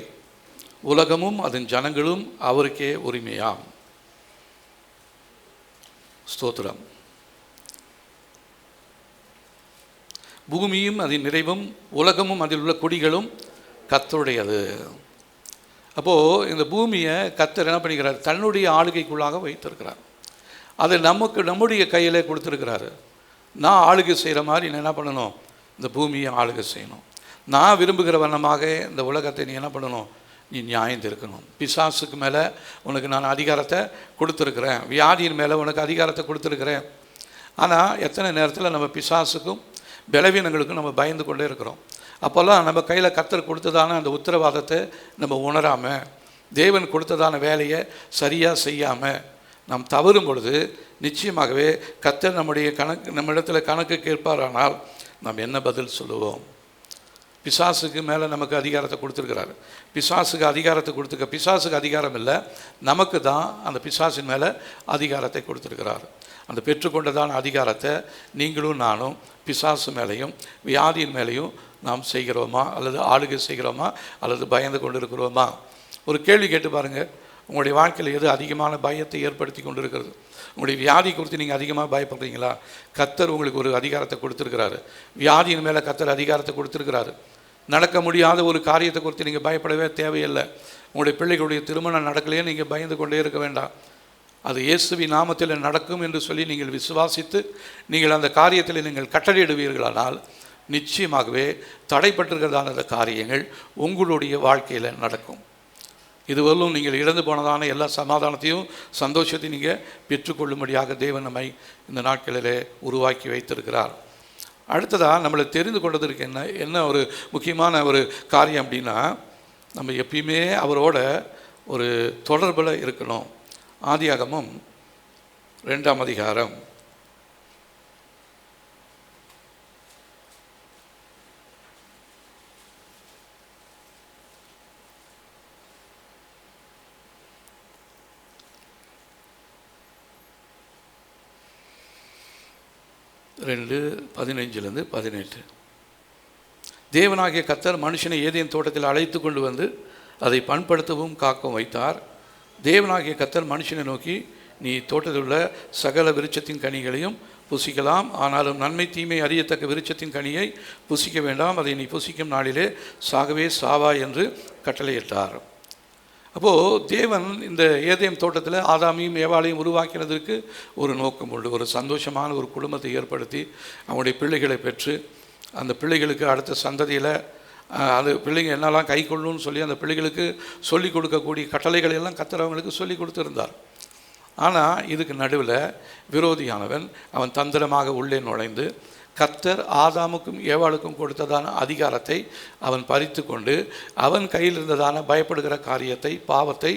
உலகமும் அதன் ஜனங்களும் அவருக்கே உரிமையாம். ஸ்தோத்திரம். பூமியும் அதன் நிறைவும் உலகமும் அதில் உள்ள குடிகளும் கர்த்தருடையது. அப்போது இந்த பூமியை கர்த்தர் என்ன பண்ணிக்கிறார்? தன்னுடைய ஆளுகைக்குள்ளாக வைத்திருக்கிறார். அதை நம்முடைய கையில் கொடுத்துருக்கிறாரு. நான் ஆளுகை செய்கிற மாதிரி நான் என்ன பண்ணணும்? இந்த பூமியை ஆளுகை செய்யணும். நான் விரும்புகிற வண்ணமாக இந்த உலகத்தை நீ என்ன பண்ணணும்? நீ நியாயம் இருக்கணும். பிசாசுக்கு மேலே உனக்கு நான் அதிகாரத்தை கொடுத்துருக்குறேன், வியாதியின் மேலே உனக்கு அதிகாரத்தை கொடுத்துருக்குறேன். ஆனால் எத்தனை நேரத்தில் நம்ம பிசாசுக்கும் பலவீனங்களுக்கும் நம்ம பயந்து கொண்டே இருக்கிறோம். அப்போல்லாம் நம்ம கையில் கர்த்தர் கொடுத்ததான அந்த உத்தரவாதத்தை நம்ம உணராமல், தேவன் கொடுத்ததான வேலையை சரியாக செய்யாமல் நாம் தவறும் பொழுது நிச்சயமாகவே கர்த்தர் நம்மிடத்தில் கணக்கு கேட்பாரானால் நாம் என்ன பதில் சொல்லுவோம்? பிசாசுக்கு மேலே நமக்கு அதிகாரத்தை கொடுத்துருக்கிறாரு. பிசாசுக்கு அதிகாரம் இல்லை, நமக்கு தான் அந்த பிசாசின் மேலே அதிகாரத்தை கொடுத்துருக்கிறார். அந்த பெற்றுக்கொண்டதான அதிகாரத்தை நீங்களும் நானும் பிசாசு மேலேயும் வியாதியின் மேலேயும் நாம் செய்கிறோமா, அல்லது ஆளுகை செய்கிறோமா, அல்லது பயந்து கொண்டு இருக்கிறோமா? ஒரு கேள்வி கேட்டு பாருங்கள். உங்களுடைய வாழ்க்கையில் எது அதிகமான பயத்தை ஏற்படுத்தி கொண்டு இருக்கிறது? உங்களுடைய வியாதி குறித்து நீங்கள் அதிகமாக பயப்படுறீங்களா? கர்த்தர் உங்களுக்கு ஒரு அதிகாரத்தை கொடுத்துருக்கிறாரு. வியாதியின் மேலே கர்த்தர் அதிகாரத்தை கொடுத்துருக்கிறாரு. நடக்க முடியாத ஒரு காரியத்தை குறித்து நீங்கள் பயப்படவே தேவையில்லை. உங்களுடைய பிள்ளைகளுடைய திருமணம் நடக்கலையே நீங்கள் பயந்து கொண்டே இருக்க வேண்டாம். அது இயேசுவின் நாமத்தில் நடக்கும் என்று சொல்லி நீங்கள் விசுவாசித்து நீங்கள் அந்த காரியத்தில் நீங்கள் கட்டளையிடுவீர்களானால் நிச்சயமாகவே தடைப்பட்டிருக்கிறதான அந்த காரியங்கள் உங்களுடைய வாழ்க்கையில் நடக்கும். இதுவரையும் நீங்கள் இழந்து போனதான எல்லா சமாதானத்தையும் சந்தோஷத்தையும் நீங்கள் பெற்றுக்கொள்ளும்படியாக தேவன் நம்மை இந்த நாட்களிலே உருவாக்கி வைத்திருக்கிறார். அடுத்ததாக நம்மளை தெரிந்து கொண்டதற்கு என்ன ஒரு முக்கியமான ஒரு காரியம் அப்படின்னா, நம்ம எப்பயுமே அவரோட ஒரு தொடர்பில் இருக்கணும். ஆதியாகமம் 2ஆம் அதிகாரம் 2:15-18. தேவனாகிய கர்த்தர் மனுஷனை ஏதேன் தோட்டத்தில் அழைத்து கொண்டு வந்து அதை பண்படுத்தவும் காக்கவும் வைத்தார். தேவனாகிய கர்த்தர் மனுஷனை நோக்கி, நீ தோட்டத்தில் உள்ள சகல விருட்சத்தின் கனிகளையும் புசிக்கலாம், ஆனாலும் நன்மை தீமை அறியத்தக்க விருட்சத்தின் கனியை புசிக்க வேண்டாம், அதை நீ புசிக்கும் நாளிலே சாகவே சாவா என்று கட்டளையிட்டார். அப்போது தேவன் இந்த ஏதேம் தோட்டத்தில் ஆதாமையும் ஏவாளையும் உருவாக்கினதற்கு ஒரு நோக்கம் உண்டு. ஒரு சந்தோஷமான ஒரு குடும்பத்தை ஏற்படுத்தி அவங்களுடைய பிள்ளைகளை பெற்று அந்த பிள்ளைகளுக்கு அடுத்த சந்ததியில் அது பிள்ளைங்க என்னெல்லாம் கை கொள்ளணும்னு சொல்லி அந்த பிள்ளைகளுக்கு சொல்லிக் கொடுக்கக்கூடிய கட்டளைகளை எல்லாம் கர்த்தர் அவங்களுக்கு சொல்லி கொடுத்துருந்தார். ஆனால் இதுக்கு நடுவில் விரோதியானவன் அவன் தந்திரமாக உள்ளே நுழைந்து கர்த்தர் ஆதாமுக்கும் ஏவாளுக்கும் கொடுத்ததான அதிகாரத்தை அவன் பறித்து கொண்டு அவன் கையில் இருந்ததான பயப்படுகிற காரியத்தை, பாவத்தை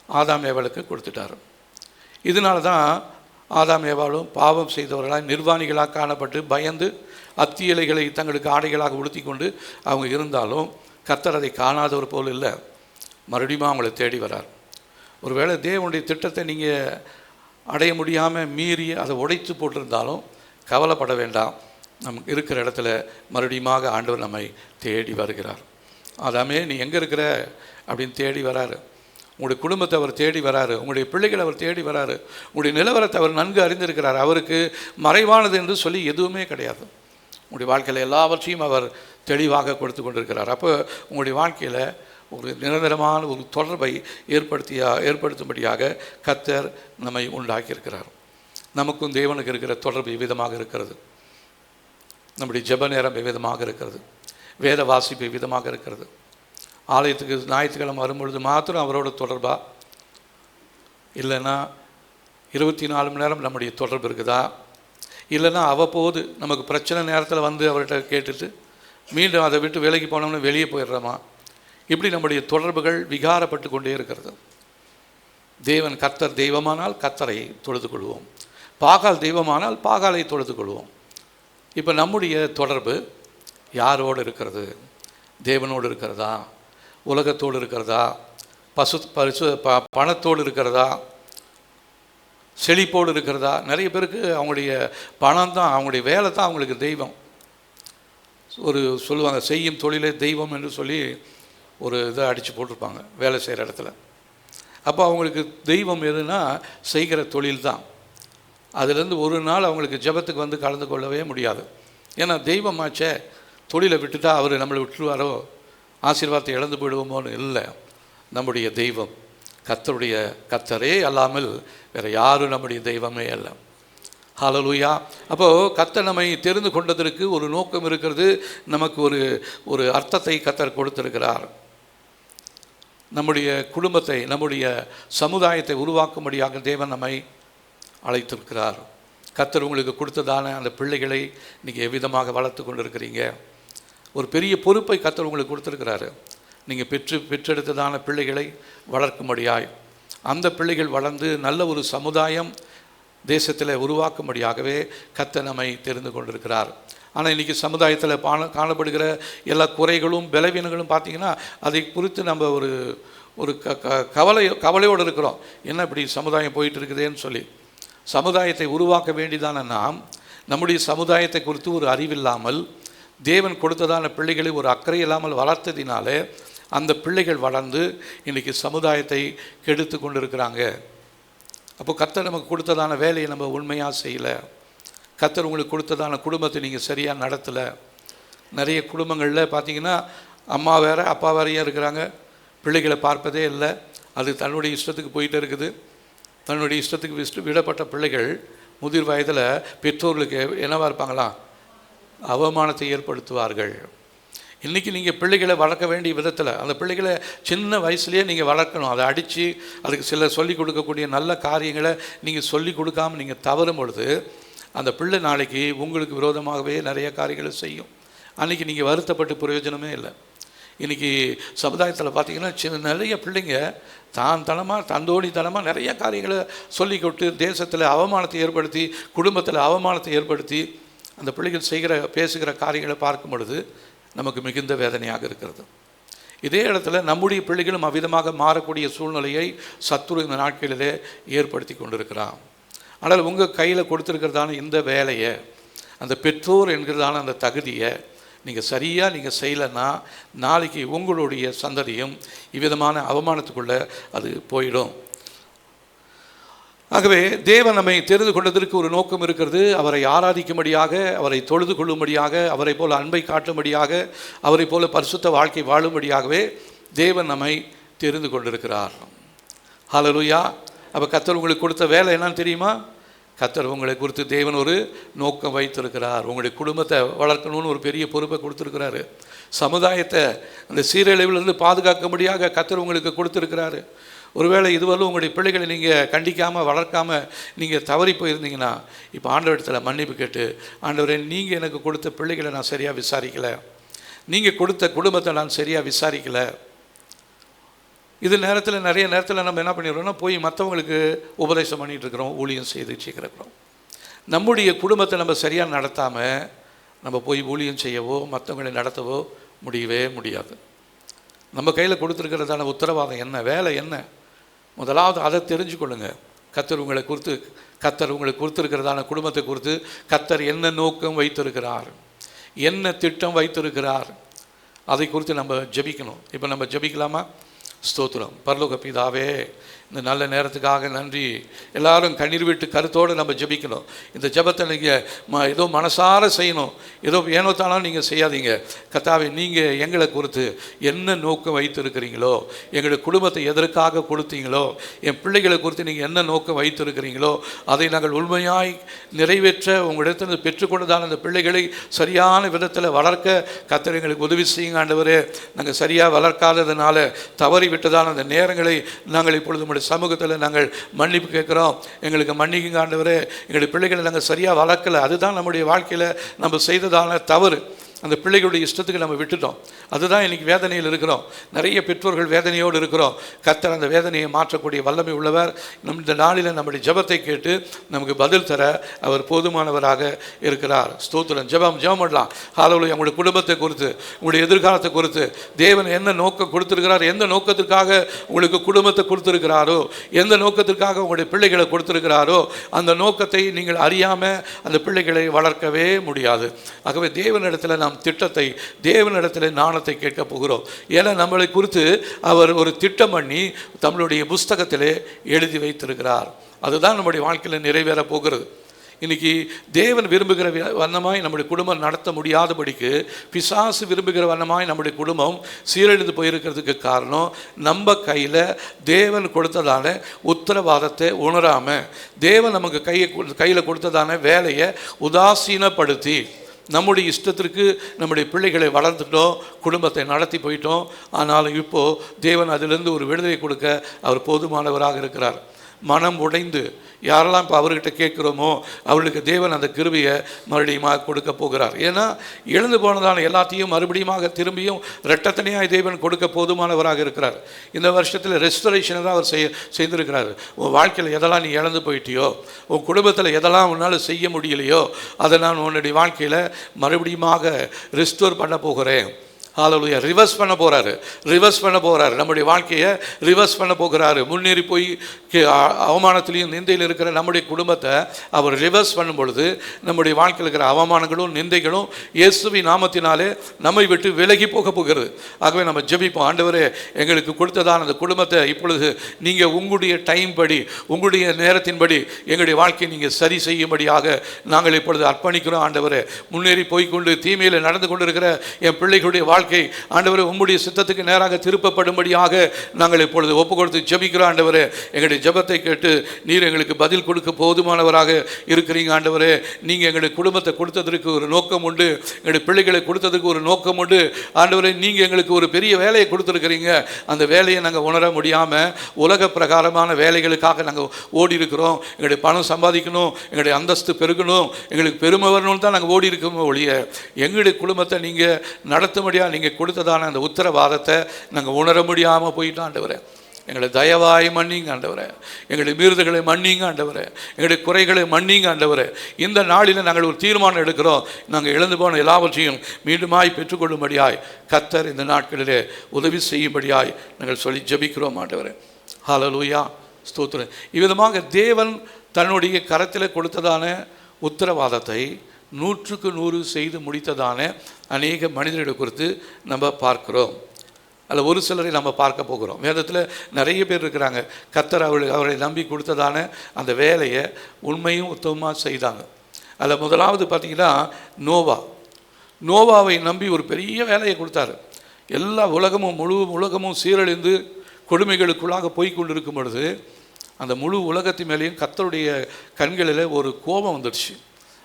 ஆதாம் ஏவாளுக்கு கொடுத்துட்டார். இதனால தான் ஆதாம் ஏவாளும் பாவம் செய்தவர்களாக நிர்வாணிகளாக காணப்பட்டு பயந்து அத்தி இலைகளை தங்களுக்கு ஆடைகளாக உடுத்தி கொண்டு அவங்க இருந்தாலும் கர்த்தர் அதை காணாதவர் போல் இல்லை, மறுபடியும் அவங்களை தேடி வரார். ஒருவேளை தேவனுடைய திட்டத்தை நீங்கள் அடைய முடியாமல் மீறி அதை உடைத்து போட்டிருந்தாலும் கவலைப்பட வேண்டாம். நமக்கு இருக்கிற இடத்துல மறுபடியும் ஆண்டவர் நம்மை தேடி வருகிறார். ஆதாமே நீ எங்கே இருக்கிற அப்படின்னு தேடி வராரு. உங்களுடைய குடும்பத்தை அவர் தேடி வராரு, உங்களுடைய பிள்ளைகளை அவர் தேடி வராரு, உங்களுடைய நிலவரத்தை அவர் நன்கு அறிந்திருக்கிறார். அவருக்கு மறைவானது என்று சொல்லி எதுவுமே கிடையாது. உங்களுடைய வாழ்க்கையில் எல்லாவற்றையும் அவர் தெளிவாக கொடுத்து கொண்டிருக்கிறார். அப்போ உங்களுடைய வாழ்க்கையில் ஒரு நிரந்தரமான ஒரு தொடர்பை ஏற்படுத்தும்படியாக கர்த்தர் நம்மை உண்டாக்கியிருக்கிறார். நமக்கும் தேவனுக்கு இருக்கிற தொடர்பு விதமாக இருக்கிறது. நம்முடைய ஜெப நேரம் விதமாக இருக்கிறது, வேத வாசிப்பு விதமாக இருக்கிறது. ஆலயத்துக்கு ஞாயிற்றுக்கிழமை வரும்பொழுது மாத்திரம் அவரோட தொடர்பா, இல்லைன்னா 24 மணி நேரம் நம்முடைய தொடர்பு இருக்குதா, இல்லைன்னா அவ்வப்போது நமக்கு பிரச்சனை நேரத்தில் வந்து அவர்கிட்ட கேட்டுட்டு மீண்டும் அதை விட்டு வேலைக்கு போனோம்னா வெளியே போயிடுறோமா? இப்படி நம்முடைய தொடர்புகள் விகாரப்பட்டு கொண்டே இருக்கிறது. தேவன் கர்த்தர் தெய்வமானால் கர்த்தரை தொழுது கொள்வோம், பாகால் தெய்வமானால் பாகாலை தொழுது கொள்வோம். இப்போ நம்முடைய தொடர்பு யாரோடு இருக்கிறது? தேவனோடு இருக்கிறதா, உலகத்தோடு இருக்கிறதா, பணத்தோடு இருக்கிறதா, செழிப்போடு இருக்கிறதா? நிறைய பேருக்கு அவங்களுடைய பணம் தான், அவங்களுடைய வேலை தான் அவங்களுக்கு தெய்வம். ஒரு சொல்லுவாங்க, செய்யும் தொழிலே தெய்வம் என்று சொல்லி ஒரு இதை அடித்து போட்டிருப்பாங்க வேலை செய்கிற இடத்துல. அப்போ அவங்களுக்கு தெய்வம் எதுனா செய்கிற தொழில் தான். அதுலேருந்து ஒரு நாள் அவங்களுக்கு ஜெபத்துக்கு வந்து கலந்து கொள்ளவே முடியாது. ஏன்னா தெய்வமாச்சே, தொழிலை விட்டுட்டா அவர் நம்மளை விட்டுருவாரோ, ஆசீர்வாதத்தை இழந்து போயிடுவோமோன்னு இல்லை. நம்முடைய தெய்வம் கர்த்தரே அல்லாமல் வேறு யாரும் நம்முடைய தெய்வமே அல்ல. ஹல்லேலூயா. அப்போது கர்த்தர் நம்மை தெரிந்து கொண்டதற்கு ஒரு நோக்கம் இருக்கிறது. நமக்கு ஒரு அர்த்தத்தை கர்த்தர் கொடுத்திருக்கிறார். நம்முடைய குடும்பத்தை, நம்முடைய சமுதாயத்தை உருவாக்கும்படியாக தேவன் நம்மை அழைத்திருக்கிறார். கர்த்தர் உங்களுக்கு கொடுத்ததான அந்த பிள்ளைகளை நீங்கள் எவ்விதமாக வளர்த்து கொண்டு இருக்கிறீங்க? ஒரு பெரிய பொறுப்பை கர்த்தர் உங்களுக்கு கொடுத்துருக்கிறாரு. நீங்கள் பெற்றெடுத்ததான பிள்ளைகளை வளர்க்கும்படியாய், அந்த பிள்ளைகள் வளர்ந்து நல்ல ஒரு சமுதாயம் தேசத்தில் உருவாக்கும்படியாகவே கர்த்தர் நம்மை தெரிந்து கொண்டிருக்கிறார். ஆனால் இன்றைக்கி சமுதாயத்தில் காணப்படுகிற எல்லா குறைகளும் பலவீனங்களும் பார்த்திங்கன்னா அதை குறித்து நம்ம ஒரு கவலையோடு இருக்கிறோம். என்ன இப்படி சமுதாயம் போயிட்டு இருக்குதேன்னு சொல்லி. சமுதாயத்தை உருவாக்க வேண்டியதான நாம் நம்முடைய சமுதாயத்தை குறித்து ஒரு அறிவில்லாமல், தேவன் கொடுத்ததான பிள்ளைகளை ஒரு அக்கறை இல்லாமல் வளர்த்ததினாலே அந்த பிள்ளைகள் வளர்ந்து இன்றைக்கி சமுதாயத்தை கெடுத்து கொண்டு இருக்கிறாங்க. அப்போ கர்த்தர் நமக்கு கொடுத்ததான வேலையை நம்ம உண்மையாக செய்யலை. கர்த்தர் உங்களுக்கு கொடுத்ததான குடும்பத்தை நீங்கள் சரியாக நடத்தலை. நிறைய குடும்பங்களில் பார்த்திங்கன்னா அம்மா வேறு அப்பா வேறையும் இருக்கிறாங்க, பிள்ளைகளை பார்ப்பதே இல்லை. அது தன்னுடைய இஷ்டத்துக்கு போயிட்டே இருக்குது. தன்னுடைய இஷ்டத்துக்கு விடப்பட்ட பிள்ளைகள் முதிர் வயதில் பெற்றோர்களுக்கு என்னவாக இருப்பாங்களாம்? அவமானத்தை ஏற்படுத்துவார்கள். இன்றைக்கி நீங்கள் பிள்ளைகளை வளர்க்க வேண்டிய விதத்தில் அந்த பிள்ளைகளை சின்ன வயசுலேயே நீங்கள் வளர்க்கணும். அதை அடித்து அதுக்கு சில சொல்லிக் கொடுக்கக்கூடிய நல்ல காரியங்களை நீங்கள் சொல்லிக் கொடுக்காமல் நீங்கள் தவறும் பொழுது அந்த பிள்ளை நாளைக்கு உங்களுக்கு விரோதமாகவே நிறைய காரியங்களை செய்யும். அன்றைக்கி நீங்கள் வருத்தப்பட்டு பிரயோஜனமே இல்லை. இன்றைக்கி சமுதாயத்தில் பார்த்திங்கன்னா நிறைய பிள்ளைங்க தந்தோணித்தனமாக நிறைய காரியங்களை சொல்லி கொடுத்து தேசத்தில் அவமானத்தை ஏற்படுத்தி, குடும்பத்தில் அவமானத்தை ஏற்படுத்தி அந்த பிள்ளைகள் பேசுகிற காரியங்களை பார்க்கும் பொழுது நமக்கு மிகுந்த வேதனையாக இருக்கிறது. இதே இடத்துல நம்முடைய பிள்ளைகளும் அவ்விதமாக மாறக்கூடிய சூழ்நிலையை சத்துரு இந்த நாட்களிலே ஏற்படுத்தி கொண்டிருக்கிறான். ஆனால் உங்கள் கையில் கொடுத்துருக்கிறதான இந்த வேலையை, அந்த பெற்றோர் என்கிறதான அந்த தகுதியை நீங்கள் சரியாக செய்யலைன்னா நாளைக்கு உங்களுடைய சந்ததியும் இவ்விதமான அவமானத்துக்குள்ளே அது போயிடும். ஆகவே தேவன் நம்மை தெரிந்து கொண்டதற்கு ஒரு நோக்கம் இருக்கிறது. அவரை ஆராதிக்கும்படியாக, அவரை தொழுது கொள்ளும்படியாக, அவரை போல் அன்பை காட்டும்படியாக, அவரை போல பரிசுத்த வாழ்க்கை வாழும்படியாகவே தேவன் நம்மை தெரிந்து கொண்டிருக்கிறார். ஹல்லேலூயா. அப்போ கர்த்தர் உங்களுக்கு கொடுத்த வேலை என்னன்னு தெரியுமா? கர்த்தர் உங்களை குறித்து தேவன் ஒரு நோக்கம் வைத்திருக்கிறார். உங்களுடைய குடும்பத்தை வளர்க்கணும்னு ஒரு பெரிய பொறுப்பை கொடுத்துருக்கிறாரு. சமுதாயத்தை அந்த சீரழிவிலிருந்து பாதுகாக்கும்படியாக கர்த்தர் உங்களுக்கு கொடுத்துருக்கிறாரு. ஒருவேளை இதுவரையும் உங்களுடைய பிள்ளைகளை நீங்கள் கண்டிக்காமல் வளர்க்காமல் நீங்கள் தவறி போயிருந்தீங்கன்னா இப்போ ஆண்டவரிடத்தில் மன்னிப்பு கேட்டு, ஆண்டவரே நீங்கள் எனக்கு கொடுத்த பிள்ளைகளை நான் சரியாக விசாரிக்கலை, நீங்கள் கொடுத்த குடும்பத்தை நான் சரியாக விசாரிக்கலை. இது நிறைய நேரத்தில் நம்ம என்ன பண்ணிடுறோம்னா போய் மற்றவங்களுக்கு உபதேசம் பண்ணிகிட்டு இருக்கிறோம், ஊழியம் செய்கிறோம். நம்முடைய குடும்பத்தை நம்ம சரியாக நடத்தாமல் நம்ம போய் ஊழியம் செய்யவோ மற்றவங்களை நடத்தவோ முடியவே முடியாது. நம்ம கையில் கொடுத்துருக்கிறதான உத்தரவாதம் என்ன, வேலை என்ன, முதலாவது அதை தெரிஞ்சு கொள்ளுங்க. கர்த்தர் உங்களுக்கு கொடுத்துருக்கிறதான குடும்பத்தை குறித்து கர்த்தர் என்ன நோக்கம் வைத்திருக்கிறார், என்ன திட்டம் வைத்திருக்கிறார், அதை குறித்து நம்ம ஜெபிக்கணும். இப்போ நம்ம ஜெபிக்கலாமா? ஸ்தோத்திரம். பரலோக பிதாவே, இந்த நல்ல நேரத்துக்காக நன்றி. எல்லாரும் கண்ணீர் விட்டு கருத்தோடு நம்ம ஜெபிக்கணும். இந்த ஜெபத்தை நீங்கள் ஏதோ மனசார செய்யணும், ஏதோ ஏனோ தானோ நீங்கள் செய்யாதீங்க. கர்த்தாவே, நீங்கள் எங்களை குறித்து என்ன நோக்கம் வைத்திருக்கிறீங்களோ, எங்களுடைய குடும்பத்தை எதற்காக கொடுத்தீங்களோ, என் பிள்ளைகளை குறித்து நீங்கள் என்ன நோக்கம் வைத்திருக்கிறீங்களோ அதை நாங்கள் உண்மையாய் நிறைவேற்ற உங்களிடத்தில் பெற்றுக்கொண்டதான அந்த பிள்ளைகளை சரியான விதத்தில் வளர்க்க கர்த்தர் எங்களுக்கு உதவி செய்யுங்க ஆண்டவரே. நாங்கள் சரியாக வளர்க்காததுனால தவறி விட்டதான அந்த நேரங்களை நாங்கள் இப்பொழுது உங்களுடைய சமூகத்தில் நாங்கள் மன்னிப்பு கேட்குறோம். எங்களுக்கு மன்னிக்குங்க ஆண்டவரே. எங்களுடைய பிள்ளைகளை நாங்கள் சரியாக வளர்க்கலை, அதுதான் நம்முடைய வாழ்க்கையில் நம்ம செய்ததான தவறு. அந்த பிள்ளைகளுடைய இஷ்டத்துக்கு நம்ம விட்டுட்டோம். அதுதான் இன்றைக்கி வேதனையில் இருக்கிறோம். நிறைய பெற்றோர்கள் வேதனையோடு இருக்கிறோம். கர்த்தர் அந்த வேதனையை மாற்றக்கூடிய வல்லமை உள்ளவர். இந்த நாளில் நம்முடைய ஜெபத்தை கேட்டு நமக்கு பதில் தர அவர் போதுமானவராக இருக்கிறார். ஸ்தோத்திரம். ஜெபம் பண்ணலாம். ஹல்லேலூயா. உங்களுடைய குடும்பத்தை குறித்து, உங்களுடைய எதிர்காலத்தை குறித்து தேவன் என்ன நோக்கம் கொடுத்துருக்கிறார், எந்த நோக்கத்திற்காக உங்களுக்கு குடும்பத்தை கொடுத்துருக்கிறாரோ, எந்த நோக்கத்திற்காக உங்களுடைய பிள்ளைகளை கொடுத்துருக்கிறாரோ, அந்த நோக்கத்தை நீங்கள் அறியாமல் அந்த பிள்ளைகளை வளர்க்கவே முடியாது. ஆகவே தேவனிடத்தில் நாம் திட்டத்தை, தேவனிடத்தில் ஞானத்தை கேட்க போகிறோம். ஏன்னா நம்மளை குறித்து அவர் ஒரு திட்டம் பண்ணி நம்மளுடைய புஸ்தகத்திலே எழுதி வைத்திருக்கிறார். அதுதான் நம்முடைய வாழ்க்கையில் நிறைவேற போகிறது. இன்றைக்கி தேவன் விரும்புகிற வண்ணமாய் நம்முடைய குடும்பம் நடத்த முடியாதபடிக்கு பிசாசு விரும்புகிற வண்ணமாய் நம்முடைய குடும்பம் சீரழிந்து போயிருக்கிறதுக்கு காரணம் நம்ம கையில் தேவன் கொடுத்ததான உத்தரவாதத்தை உணராமல், தேவன் நமக்கு கையில் கொடுத்ததான வேலையை உதாசீனப்படுத்தி நம்முடைய இஷ்டத்திற்கு நம்முடைய பிள்ளைகளை வளர்த்துட்டோம், குடும்பத்தை நடத்தி போயிட்டோம். ஆனாலும் இப்போது தேவன் அதிலிருந்து ஒரு விடுதலை கொடுக்க அவர் போதுமானவராக இருக்கிறார். மனம் உடைந்து யாரெல்லாம் இப்போ அவர்கிட்ட கேட்குறோமோ அவர்களுக்கு தேவன் அந்த கிருபையை மறுபடியும் கொடுக்க போகிறார். ஏன்னா எழுந்து போனதான எல்லாத்தையும் மறுபடியும் திரும்பியும் இரட்டத்தனையாக தேவன் கொடுக்க போதுமானவராக இருக்கிறார். இந்த வருஷத்தில் ரெஸ்டரேஷனை தான் அவர் செய்திருக்கிறார். உன் வாழ்க்கையில் எதெல்லாம் நீ இழந்து போயிட்டியோ, உன் குடும்பத்தில் எதெல்லாம் உன்னால் செய்ய முடியலையோ அதை நான் உன்னுடைய வாழ்க்கையில் மறுபடியும் ரெஸ்டோர் பண்ண போகிறேன். ஹல்லேலூயா. ரிவர்ஸ் பண்ண போகிறாரு. நம்முடைய வாழ்க்கையை ரிவர்ஸ் பண்ண போகிறாரு. முன்னேறி போய் அவமானத்திலையும் நிந்தையில் இருக்கிற நம்முடைய குடும்பத்தை அவர் ரிவர்ஸ் பண்ணும் பொழுது நம்முடைய வாழ்க்கையில் இருக்கிற அவமானங்களும் நிந்தைகளும் இயேசுவின் நாமத்தினாலே நம்மை விட்டு விலகி போக போகிறது. ஆகவே நம்ம ஜெபிப்போம். ஆண்டவரே, எங்களுக்கு கொடுத்ததான அந்த குடும்பத்தை இப்பொழுது நீங்கள் உங்களுடைய டைம் படி, உங்களுடைய நேரத்தின்படி எங்களுடைய வாழ்க்கையை நீங்கள் சரி செய்யும்படியாக நாங்கள் இப்பொழுது அர்ப்பணிக்கிறோம். ஆண்டவரே, முன்னேறி போய்கொண்டு தீமையில் நடந்து கொண்டு இருக்கிற என் பிள்ளைகளுடைய வாழ்க்கை ஆண்டவரே உம்முடைய சித்தத்துக்கு நேராக திருப்பப்படும்படியாக நாங்கள் இப்பொழுது ஒப்பு கொடுத்து ஜெபிக்கிறோம். ஆண்டவரே, எங்களுடைய ஜெபத்தை கேட்டு நீர் எங்களுக்கு பதில் கொடுக்க போதுமானவராக இருக்கிறீங்க. ஆண்டவரே, நீங்கள் எங்களுடைய குடும்பத்தை கொடுத்ததற்கு ஒரு நோக்கம் உண்டு, எங்களுடைய பிள்ளைகளை கொடுத்ததுக்கு ஒரு நோக்கம் உண்டு. ஆண்டவரே, நீங்கள் எங்களுக்கு ஒரு பெரிய வேலையை கொடுத்துருக்கிறீங்க. அந்த வேலையை நாங்கள் உணர முடியாமல் உலக பிரகாரமான வேலைகளுக்காக நாங்கள் ஓடி இருக்கிறோம். எங்களுடைய பணம் சம்பாதிக்கணும், எங்களுடைய அந்தஸ்து பெருகணும், எங்களுக்கு பெருமை வரணும்னு தான் நாங்கள் ஓடி இருக்கோம் ஒழிய எங்களுடைய குடும்பத்தை நீங்கள் நடத்த முடியாது. நீங்கள் கொடுத்ததான அந்த உத்தரவாதத்தை நாங்கள் உணர முடியாமல் போயிட்டோம். ஆண்டவரே, எங்களை தயவாய் மன்னிங்க ஆண்டவரே. எங்களுடைய மீறுதல்களை மன்னிங்க ஆண்டவரே. எங்களுடைய குறைகளை மன்னிங்க ஆண்டவரே. இந்த நாளில் நாங்கள் ஒரு தீர்மானம் எடுக்கிறோம். நாங்கள் இழந்து போன எல்லாவற்றையும் மீண்டுமாய் பெற்றுக்கொள்ளும்படியாய் கர்த்தர் இந்த நாட்களிலே உதவி செய்யும்படியாய் நாங்கள் சொல்லி ஜெபிக்கிறோம் ஆண்டவரே. ஹல்லேலூயா. ஸ்தோத்திரம். இவ்விதமாக தேவன் தன்னுடைய கரத்தில் கொடுத்ததான உத்தரவாதத்தை 100க்கு 100 செய்து முடித்ததான அநேக மனிதர்களை குறித்து நம்ம பார்க்கிறோம். அதில் ஒரு சிலரை நம்ம பார்க்க போகிறோம். வேதத்தில் நிறைய பேர் இருக்கிறாங்க. கர்த்தர் அவர்களை நம்பி கொடுத்ததான அந்த வேலையை உண்மையும் உத்தமமாக செய்தாங்க. அதில் முதலாவது பார்த்திங்கன்னா நோவாவை நம்பி ஒரு பெரிய வேலையை கொடுத்தாரு. எல்லா முழு உலகமும் சீரழிந்து கொடுமைகளுக்குள்ளாக போய் கொண்டிருக்கும் பொழுது அந்த முழு உலகத்தின் மேலேயும் கர்த்தருடைய கண்களில் ஒரு கோபம் வந்துடுச்சு.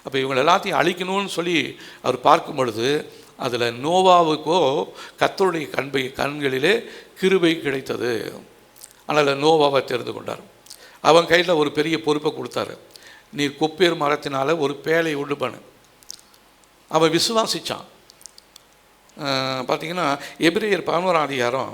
அப்போ இவங்களை எல்லாத்தையும் அழிக்கணும்னு சொல்லி அவர் பார்க்கும் பொழுது அதில் நோவாவுக்கோ கர்த்தருடைய கண்களிலே கிருபை கிடைத்தது. அதனால் நோவாவை தெரிந்து கொண்டார். அவன் கையில் ஒரு பெரிய பொறுப்பை கொடுத்தாரு. நீ கொப்பேர் மரத்தினால ஒரு பேழை உண்டு பண்ணு. அவன் விசுவாசித்தான். பார்த்தீங்கன்னா எபிரேயர் 11ஆம் அதிகாரம்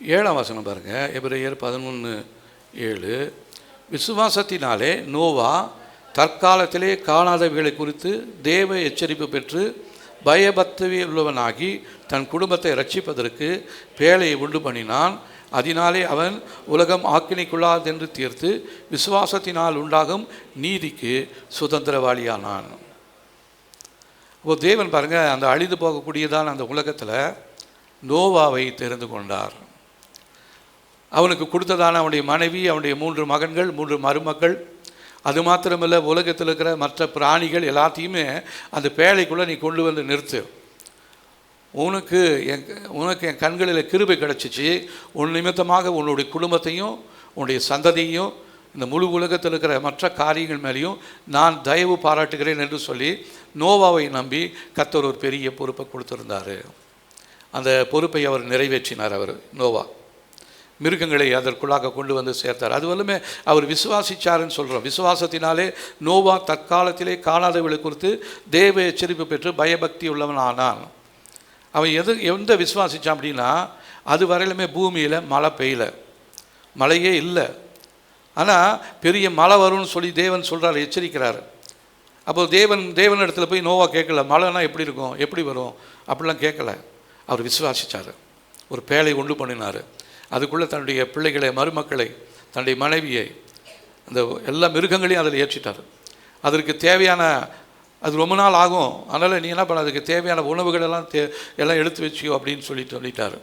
7ஆம் வசனம் பாருங்கள். எபிரேயர் 11:7. விசுவாசத்தினாலே நோவா தற்காலத்திலே காணாதவைகளை குறித்து தேவ எச்சரிப்பு பெற்று பயபக்தி உள்ளவனாகி தன் குடும்பத்தை ரட்சிப்பதற்கு பேழையை உண்டு பண்ணினான். அதனாலே அவன் உலகம் ஆக்கினைக்குள்ளாதென்று தீர்த்து விசுவாசத்தினால் உண்டாகும் நீதிக்கு சுதந்திரவாளியானான். இப்போ தேவன் பாருங்கள், அந்த அழிந்து போகக்கூடியதான அந்த உலகத்தில் நோவாவை தெரிந்து கொண்டார். அவனுக்கு கொடுத்ததான அவனுடைய மனைவி, அவனுடைய 3 மகன்கள், 3 மருமக்கள், அது மாத்திரமில்லை உலகத்தில் இருக்கிற மற்ற பிராணிகள் எல்லாத்தையுமே அந்த பேழைக்குள்ளே நீ கொண்டு வந்து நிறுத்து. உனக்கு என் கண்களில் கிருபை கிடச்சிச்சு. உன் நிமித்தமாக உன்னுடைய குடும்பத்தையும் உன்னுடைய சந்ததியையும் இந்த முழு உலகத்தில் இருக்கிற மற்ற காரியங்கள் மேலேயும் நான் தயவு பாராட்டுகிறேன் என்று சொல்லி நோவாவை நம்பி கர்த்தர் ஒரு பெரிய பொறுப்பை கொடுத்துருந்தார். அந்த பொறுப்பை அவர் நிறைவேற்றினார். அவர் நோவா மிருகங்களை அதற்குள்ளாக கொண்டு வந்து சேர்த்தார். அது வல்லுமே அவர் விசுவாசிச்சாருன்னு சொல்கிறோம். விசுவாசத்தினாலே நோவா தற்காலத்திலே காணாதவர்களை குறித்து தேவ எச்சரிப்பு பெற்று பயபக்தி உள்ளவன் ஆனான். அவன் எந்த விசுவாசித்தான் அப்படின்னா, அது வரையிலுமே பூமியில் மழை பெய்யல, மழையே இல்லை. ஆனால் பெரிய மழை வரும்னு சொல்லி தேவன் சொல்கிறார், எச்சரிக்கிறார். அப்போ தேவன் இடத்துல போய் நோவா கேட்கல, மழைனா எப்படி இருக்கும், எப்படி வரும் அப்படிலாம் கேட்கல. அவர் விசுவாசித்தார். ஒரு பேழை உண்டு பண்ணினார். அதுக்குள்ளே தன்னுடைய பிள்ளைகளை, மருமக்களை, தன்னுடைய மனைவியை, அந்த எல்லா மிருகங்களையும் அதில் ஏற்றிட்டார். அதற்கு தேவையான, அது ரொம்ப நாள் ஆகும், அதனால் நீ என்ன பண்ண, அதுக்கு தேவையான உணவுகளெல்லாம் எல்லாம் எடுத்து வச்சியோ அப்படின்னு சொல்லிட்டார்.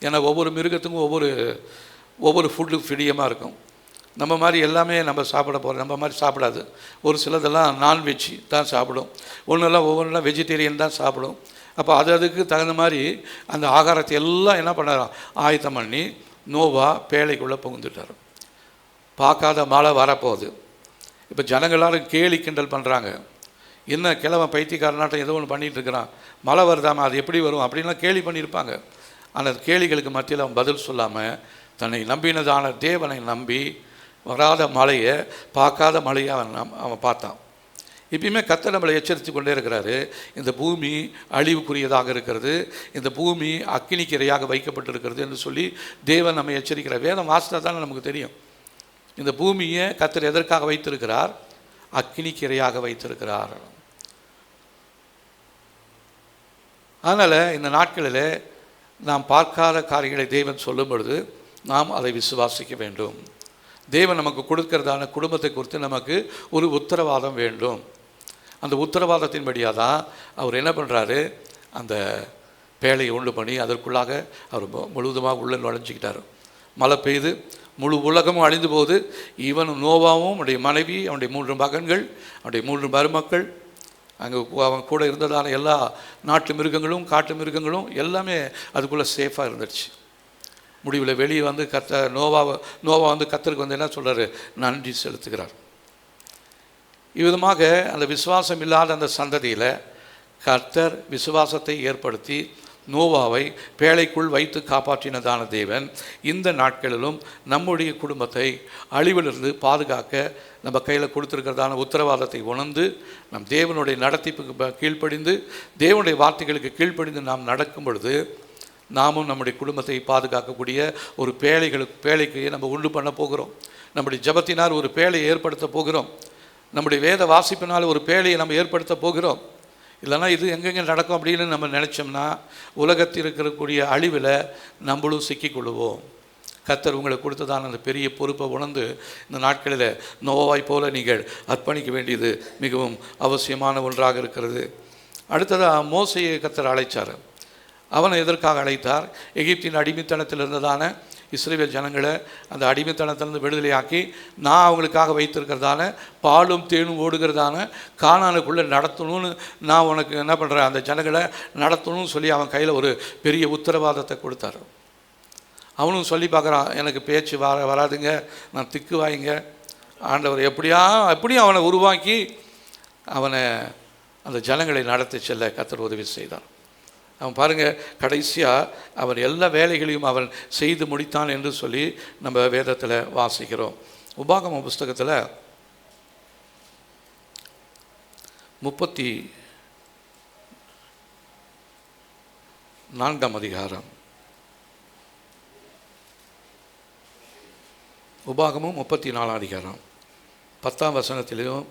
ஏன்னா ஒவ்வொரு மிருகத்துக்கும் ஒவ்வொரு ஃபுட்டு ஃபிடியமாக இருக்கும். நம்ம மாதிரி எல்லாமே நம்ம சாப்பிட போகிறோம், நம்ம மாதிரி சாப்பிடாது. ஒரு சிலதெல்லாம் நான்வெஜ் தான் சாப்பிடும், ஒவ்வொன்றெல்லாம் வெஜிடேரியன் தான் சாப்பிடும். அப்போ அதுக்கு தகுந்த மாதிரி அந்த ஆகாரத்தை எல்லாம் என்ன பண்ணாராம், ஆயத்தம் பண்ணி நோவா பேழைக்குள்ளே புகுந்துட்டார். பார்க்காத மழை வரப்போகுது. இப்போ ஜனங்களாரும் கேலி கிண்டல் பண்ணுறாங்க, என்ன கிழவன் பைத்தியக்காரனாட்டம் ஏதோ ஒன்று பண்ணிகிட்டு இருக்கிறான், மழை வருதாமா, அது எப்படி வரும் அப்படின்லாம் கேலி பண்ணியிருப்பாங்க. அந்த கேலிகளுக்கு மத்தியில் அவன் பதில் சொல்லாமல் தன்னை நம்பினதான தேவனை நம்பி வராத மழையை, பார்க்காத மழையை அவன் பார்த்தான். இப்பயுமே கர்த்தர் நம்மளை எச்சரித்து கொண்டே இருக்கிறாரு. இந்த பூமி அழிவுக்குரியதாக இருக்கிறது, இந்த பூமி அக்கினிக்கு இரையாக வைக்கப்பட்டிருக்கிறது என்று சொல்லி தேவன் நம்ம எச்சரிக்கிறார். வேதம் வாசித்தா தான் நமக்கு தெரியும். இந்த பூமியை கர்த்தர் எதற்காக வைத்திருக்கிறார், அக்கினிக்கு இரையாக வைத்திருக்கிறார். அதனால் இந்த நாட்களில் நாம் பார்க்காத காரியங்களை தேவன் சொல்லும் பொழுது நாம் அதை விசுவாசிக்க வேண்டும். தேவன் நமக்கு கொடுக்கிறதான குடும்பத்தை குறித்து நமக்கு ஒரு உத்தரவாதம் வேண்டும். அந்த உத்தரவாதத்தின்படியாக தான் அவர் என்ன பண்ணுறாரு, அந்த பேழையை உண்டு பண்ணி அதற்குள்ளாக அவர் முழுவதுமாக உள்ளே நுழைஞ்சிக்கிட்டார். மழை பெய்து முழு உலகமும் அழிந்து போகுது. இவனும் நோவாவும் அவனுடைய மனைவி, அவனுடைய 3 மகன்கள், அவனுடைய 3 மருமக்கள், அங்கே அவன் கூட இருந்ததான எல்லா நாட்டு மிருகங்களும் காட்டு மிருகங்களும் எல்லாமே அதுக்குள்ளே சேஃபாக இருந்துச்சு. முடிவில் வெளியே வந்து நோவா வந்து கர்த்தருக்கு வந்து என்ன சொல்கிறாரு, நன்றி செலுத்துகிறார். இவ்விதமாக அந்த விசுவாசம் இல்லாத அந்த சந்ததியில் கர்த்தர் விசுவாசத்தை ஏற்படுத்தி நோவாவை பேழைக்குள் வைத்து காப்பாற்றினதான தேவன் இந்த நாட்களிலும் நம்முடைய குடும்பத்தை அழிவிலிருந்து பாதுகாக்க நம்ம கையில் கொடுத்துருக்கிறதான உத்தரவாதத்தை உணர்ந்து நம் தேவனுடைய நடத்திப்புக்கு கீழ்ப்படிந்து தேவனுடைய வார்த்தைகளுக்கு கீழ்ப்படிந்து நாம் நடக்கும் பொழுது நாமும் நம்முடைய குடும்பத்தை பாதுகாக்கக்கூடிய ஒரு பேழைக்கு நம்ம உண்டு பண்ண போகிறோம். நம்முடைய ஜபத்தினால் ஒரு பேழையை ஏற்படுத்த போகிறோம். நம்முடைய வேத வாசிப்பினால் ஒரு பேழையை நம்ம ஏற்படுத்த போகிறோம். இல்லைனா இது எங்கெங்கே நடக்கும் அப்படின்னு நம்ம நினச்சோம்னா உலகத்தில் இருக்கக்கூடிய அழிவில் நம்மளும் சிக்கிக்கொள்ளுவோம். கர்த்தர் உங்களுக்கு கொடுத்ததான அந்த பெரிய பொறுப்பை உணர்ந்து இந்த நாட்களில் நோவாய் போல நீங்கள் அர்ப்பணிக்க வேண்டியது மிகவும் அவசியமான ஒன்றாக இருக்கிறது. அடுத்ததாக மோசையை கர்த்தர் அழைத்தார். அவனை எதற்காக அழைத்தார், எகிப்தின் அடிமைத்தனத்தில் இருந்ததான இஸ்ரவேல் ஜனங்களை அந்த அடிமைத்தனத்திலிருந்து விடுதலையாக்கி நான் அவங்களுக்காக வைத்திருக்கிறதான பாலும் தேனும் ஓடுகிறதான கானானுக்குள்ளே நடத்தணும்னு நான் உனக்கு என்ன பண்ணுறேன், அந்த ஜனங்களை நடத்தணும்னு சொல்லி அவன் கையில் ஒரு பெரிய உத்தரவாதத்தை கொடுத்தார். அவனும் சொல்லி பார்க்குறான், எனக்கு பேச்சு வராதுங்க, நான் திக்கு வாய்ங்க. ஆண்டவர் எப்படியும் அவனை உருவாக்கி அவனை அந்த ஜனங்களை நடத்தி செல்ல கர்த்தர் உதவி செய்தார். அவன் பாருங்கள், கடைசியாக அவன் எல்லா வேலைகளையும் அவன் செய்து முடித்தான் என்று சொல்லி நம்ம வேதத்தில் வாசிக்கிறோம். உபாகம புஸ்தகத்தில் 34ஆம் அதிகாரம், உபாகமும் 34ஆம் அதிகாரம் 10ஆம் வசனத்திலையும்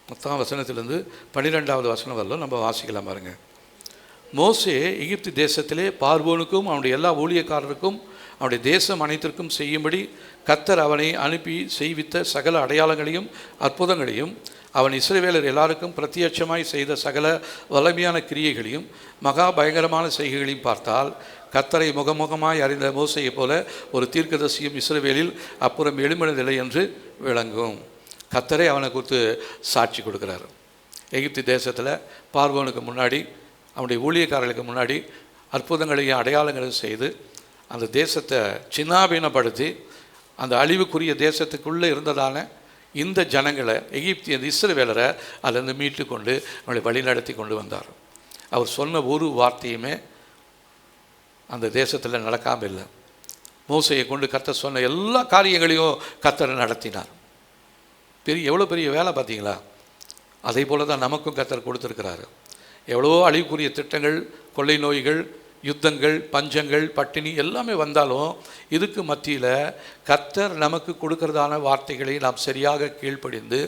10ஆம் வசனத்திலிருந்து 12ஆவது வசனம் வரலும் நம்ம வாசிக்கலாம் பாருங்கள். மோசே எகிப்து தேசத்திலே பார்வோனுக்கும் அவனுடைய எல்லா ஊழியக்காரருக்கும் அவனுடைய தேசம் அனைத்திற்கும் செய்யும்படி கர்த்தர் அவனை அனுப்பி செய்வித்த சகல அடையாளங்களையும் அற்புதங்களையும் அவன் இஸ்ரவேலர் எல்லாருக்கும் பிரத்யட்சமாய் செய்த சகல வலிமையான கிரியைகளையும் மகா பயங்கரமான செய்கைகளையும் பார்த்தால் கர்த்தரை முகமுகமாய் அறிந்த மோசையைப் போல ஒரு தீர்க்கதரிசியும் இஸ்ரவேலில் அப்புறம் எழும்பினதில்லை என்று விளங்கும். கர்த்தரே அவனை குறித்து சாட்சி கொடுக்குறார். எகிப்து தேசத்தில் பார்வோனுக்கு முன்னாடி அவனுடைய ஊழியக்காரர்களுக்கு முன்னாடி அற்புதங்களையும் அடையாளங்களையும் செய்து அந்த தேசத்தை சின்னாபீனப்படுத்தி அந்த அழிவுக்குரிய தேசத்துக்குள்ளே இருந்ததான இந்த ஜனங்களை எகிப்திய இஸ்ரவேலரை அதிலிருந்து மீட்டு கொண்டு அவங்களை வழிநடத்தி கொண்டு வந்தார். அவர் சொன்ன ஒரு வார்த்தையுமே அந்த தேசத்தில் நடக்காமல் இல்லை. மோசையை கொண்டு கர்த்தர் சொன்ன எல்லா காரியங்களையும் கர்த்தர் நடத்தினார். எவ்வளோ பெரிய வேலை பார்த்தீங்களா? அதே போல தான் நமக்கும் கர்த்தர் கொடுத்துருக்கிறாரு. எவ்வளவோ அழிவுக்குரிய திட்டங்கள், கொள்ளை நோய்கள், யுத்தங்கள், பஞ்சங்கள், பட்டினி எல்லாமே வந்தாலும் இதுக்கு மத்தியில் கர்த்தர் நமக்கு கொடுக்கறதான வார்த்தைகளை நாம் சரியாக கீழ்ப்படிந்து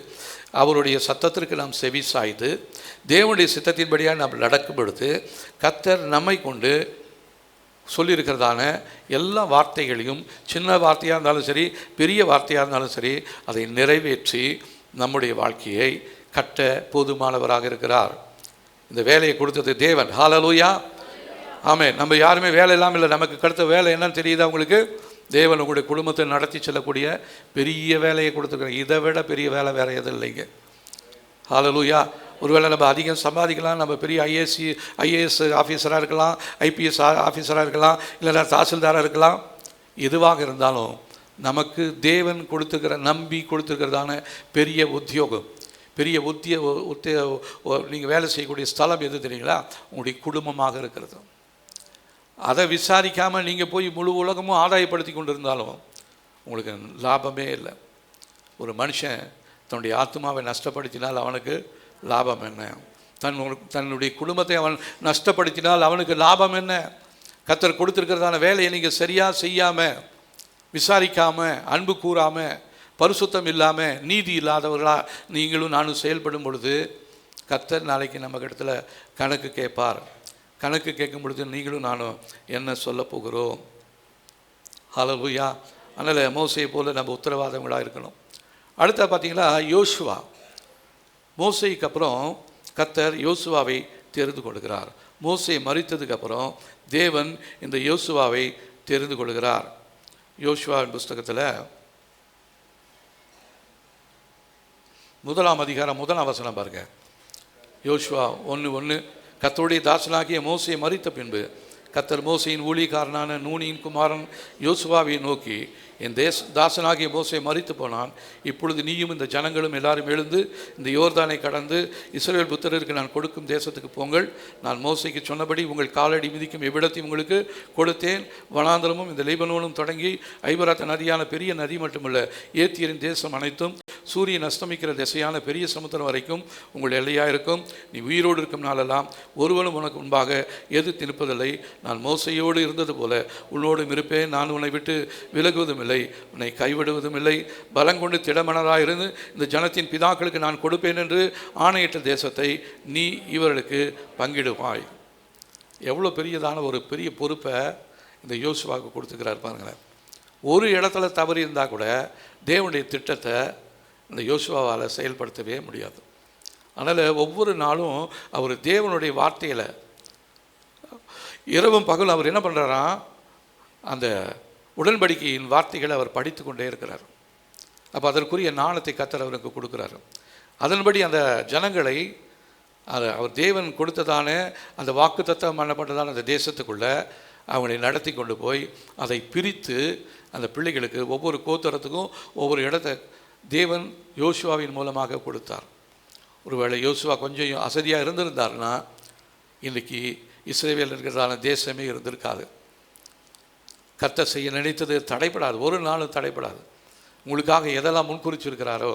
அவருடைய சத்தத்திற்கு நாம் செவி சாய்ந்து தேவனுடைய சித்தத்தின்படியாக நாம் நடக்கும் பொழுது கர்த்தர் நம்மை கொண்டு சொல்லியிருக்கிறதான எல்லா வார்த்தைகளையும், சின்ன வார்த்தையாக இருந்தாலும் சரி, பெரிய வார்த்தையாக இருந்தாலும் சரி, அதை நிறைவேற்றி நம்முடைய வாழ்க்கையை கட்ட போதுமானவராக இருக்கிறார். இந்த வேலையை கொடுத்தது தேவன். ஹல்லேலூயா, ஆமென். நம்ம யாருமே வேலை இல்லாமல் இல்லை. நமக்கு கிடைத்த வேலை என்னன்னு தெரியுதா உங்களுக்கு? தேவன் உங்களுடைய குடும்பத்தை நடத்தி செல்லக்கூடிய பெரிய வேலையை கொடுத்துருக்குறாங்க. இதை விட பெரிய வேலை வேறு எதுவும் இல்லைங்க. ஹல்லேலூயா. ஒருவேளை நம்ம அதிகம் சம்பாதிக்கலாம், நம்ம பெரிய ஐஏஎஸ் ஆஃபீஸராக இருக்கலாம், ஐபிஎஸ் ஆஃபீஸராக இருக்கலாம், இல்லைன்னா தாசில்தாராக இருக்கலாம். எதுவாக இருந்தாலும் நமக்கு தேவன் நம்பி கொடுத்துருக்கிறதான பெரிய உத்தியோகம், பெரிய நீங்கள் வேலை செய்யக்கூடிய ஸ்தலம் எது தெரியுங்களா? உங்களுடைய குடும்பமாக இருக்கிறது. அதை விசாரிக்காமல் நீங்கள் போய் முழு உலகமும் ஆதாயப்படுத்தி கொண்டு இருந்தாலும் உங்களுக்கு லாபமே இல்லை. ஒரு மனுஷன் தன்னுடைய ஆத்மாவை நஷ்டப்படுத்தினால் அவனுக்கு லாபம் என்ன? தன்னுடைய குடும்பத்தை அவன் நஷ்டப்படுத்தினால் அவனுக்கு லாபம் என்ன? கர்த்தர் கொடுத்துருக்கிறதான வேலையை நீங்கள் சரியாக செய்யாமல், விசாரிக்காமல், அன்பு கூறாமல், பரிசுத்தம் இல்லாமல், நீதி இல்லாதவர்களாக நீங்களும் நானும் செயல்படும் பொழுது கர்த்தர் நாளைக்கு நம்ம இடத்துல கணக்கு கேட்பார். கணக்கு கேட்கும் பொழுது நீங்களும் நானும் என்ன சொல்ல போகிறோம்? ஹல்லேலூயா. அதனால் மோசையை போல் நம்ம உத்தரவாதங்களாக இருக்கணும். அடுத்த பார்த்தீங்களா, யோசுவா. மோசைக்கு அப்புறம் கர்த்தர் யோசுவாவை தெரிந்து கொள்கிறார். மோசை மரித்ததுக்கப்புறம் தேவன் இந்த யோசுவாவை தெரிந்து கொள்கிறார். யோசுவாவின் புஸ்தகத்தில் 1 அதிகாரம் 1 வசனம் பாருங்க. யோசுவா 1:1. கர்த்தருடைய தாசனாகிய மோசை மரித்த பின்பு கர்த்தர் மோசையின் ஊழியக்காரனான நூனியின் குமாரன் யோசுவாவை நோக்கி, என் தாசனாகிய மோசை மரித்து போனான். இப்பொழுது நீயும் இந்த ஜனங்களும் எல்லாரும் எழுந்து இந்த யோர்தானை கடந்து இஸ்ரவேல் புத்திரருக்கு நான் கொடுக்கும் தேசத்துக்கு போங்கள். நான் மோசைக்கு சொன்னபடி உங்கள் காலடி மிதிக்கும் எவ்விடத்தையும் உங்களுக்கு கொடுத்தேன். வனாந்தரமும் இந்த லீபனோனும் தொடங்கி ஐபராத் நதியான பெரிய நதி மட்டுமல்ல, ஏத்தியரின் தேசம் அனைத்தும் சூரியன் அஸ்தமிக்கிற திசையான பெரிய சமுத்திரம் வரைக்கும் உங்கள் எல்லையாக இருக்கும். நீ உயிரோடு இருக்கும் நாளெல்லாம் ஒருவனும் உனக்கு முன்பாக எதிர்த்து நிற்பதில்லை. நான் மோசையோடு இருந்தது போல உன்னோடும் இருப்பேன். நான் உன்னை விட்டு விலகுவதும் இல்லை, உன்னை கைவிடுவதும் இல்லை. பலங்கொண்டு திடமனராக இருந்து இந்த ஜனத்தின் பிதாக்களுக்கு நான் கொடுப்பேன் என்று ஆணையிட்ட தேசத்தை நீ இவர்களுக்கு பங்கிடுவாய். எவ்வளோ பெரியதான ஒரு பெரிய பொறுப்பை இந்த யோசுவாவுக்கு கொடுத்துக்கிறார் பாருங்களேன். ஒரு இடத்துல தவறி இருந்தால் கூட தேவனுடைய திட்டத்தை இந்த யோசுவாவால் செயல்படுத்தவே முடியாது. அதனால் ஒவ்வொரு நாளும் அவர் தேவனுடைய வார்த்தையில் இரவும் பகலும் அவர் என்ன பண்ணுறாராம், அந்த உடன்படிக்கையின் வார்த்தைகளை அவர் படித்து கொண்டே இருக்கிறார். அப்போ அதற்குரிய ஞானத்தை கர்த்தர் அவருக்கு கொடுக்குறாரு. அதன்படி அந்த ஜனங்களை அவர் தேவன் கொடுத்ததான அந்த வாக்குத்தத்தம் பண்ணப்பட்டதான அந்த தேசத்துக்குள்ளே அவங்களை நடத்தி கொண்டு போய் அதை பிரித்து அந்த பிள்ளைகளுக்கு ஒவ்வொரு கோத்திரத்துக்கும் ஒவ்வொரு இடத்தை தேவன் யோசுவாவின் மூலமாக கொடுத்தார். ஒருவேளை யோசுவா கொஞ்சம் அசதியாக இருந்திருந்தார்னா இன்றைக்கி இஸ்ரவேல் இருக்கிறதான தேசமே இருந்திருக்காது. கர்த்தர் செய்ய நினைத்தது தடைப்படாது, ஒரு நாளும் தடைப்படாது. உங்களுக்காக எதெல்லாம் முன்குறிச்சிருக்கிறாரோ,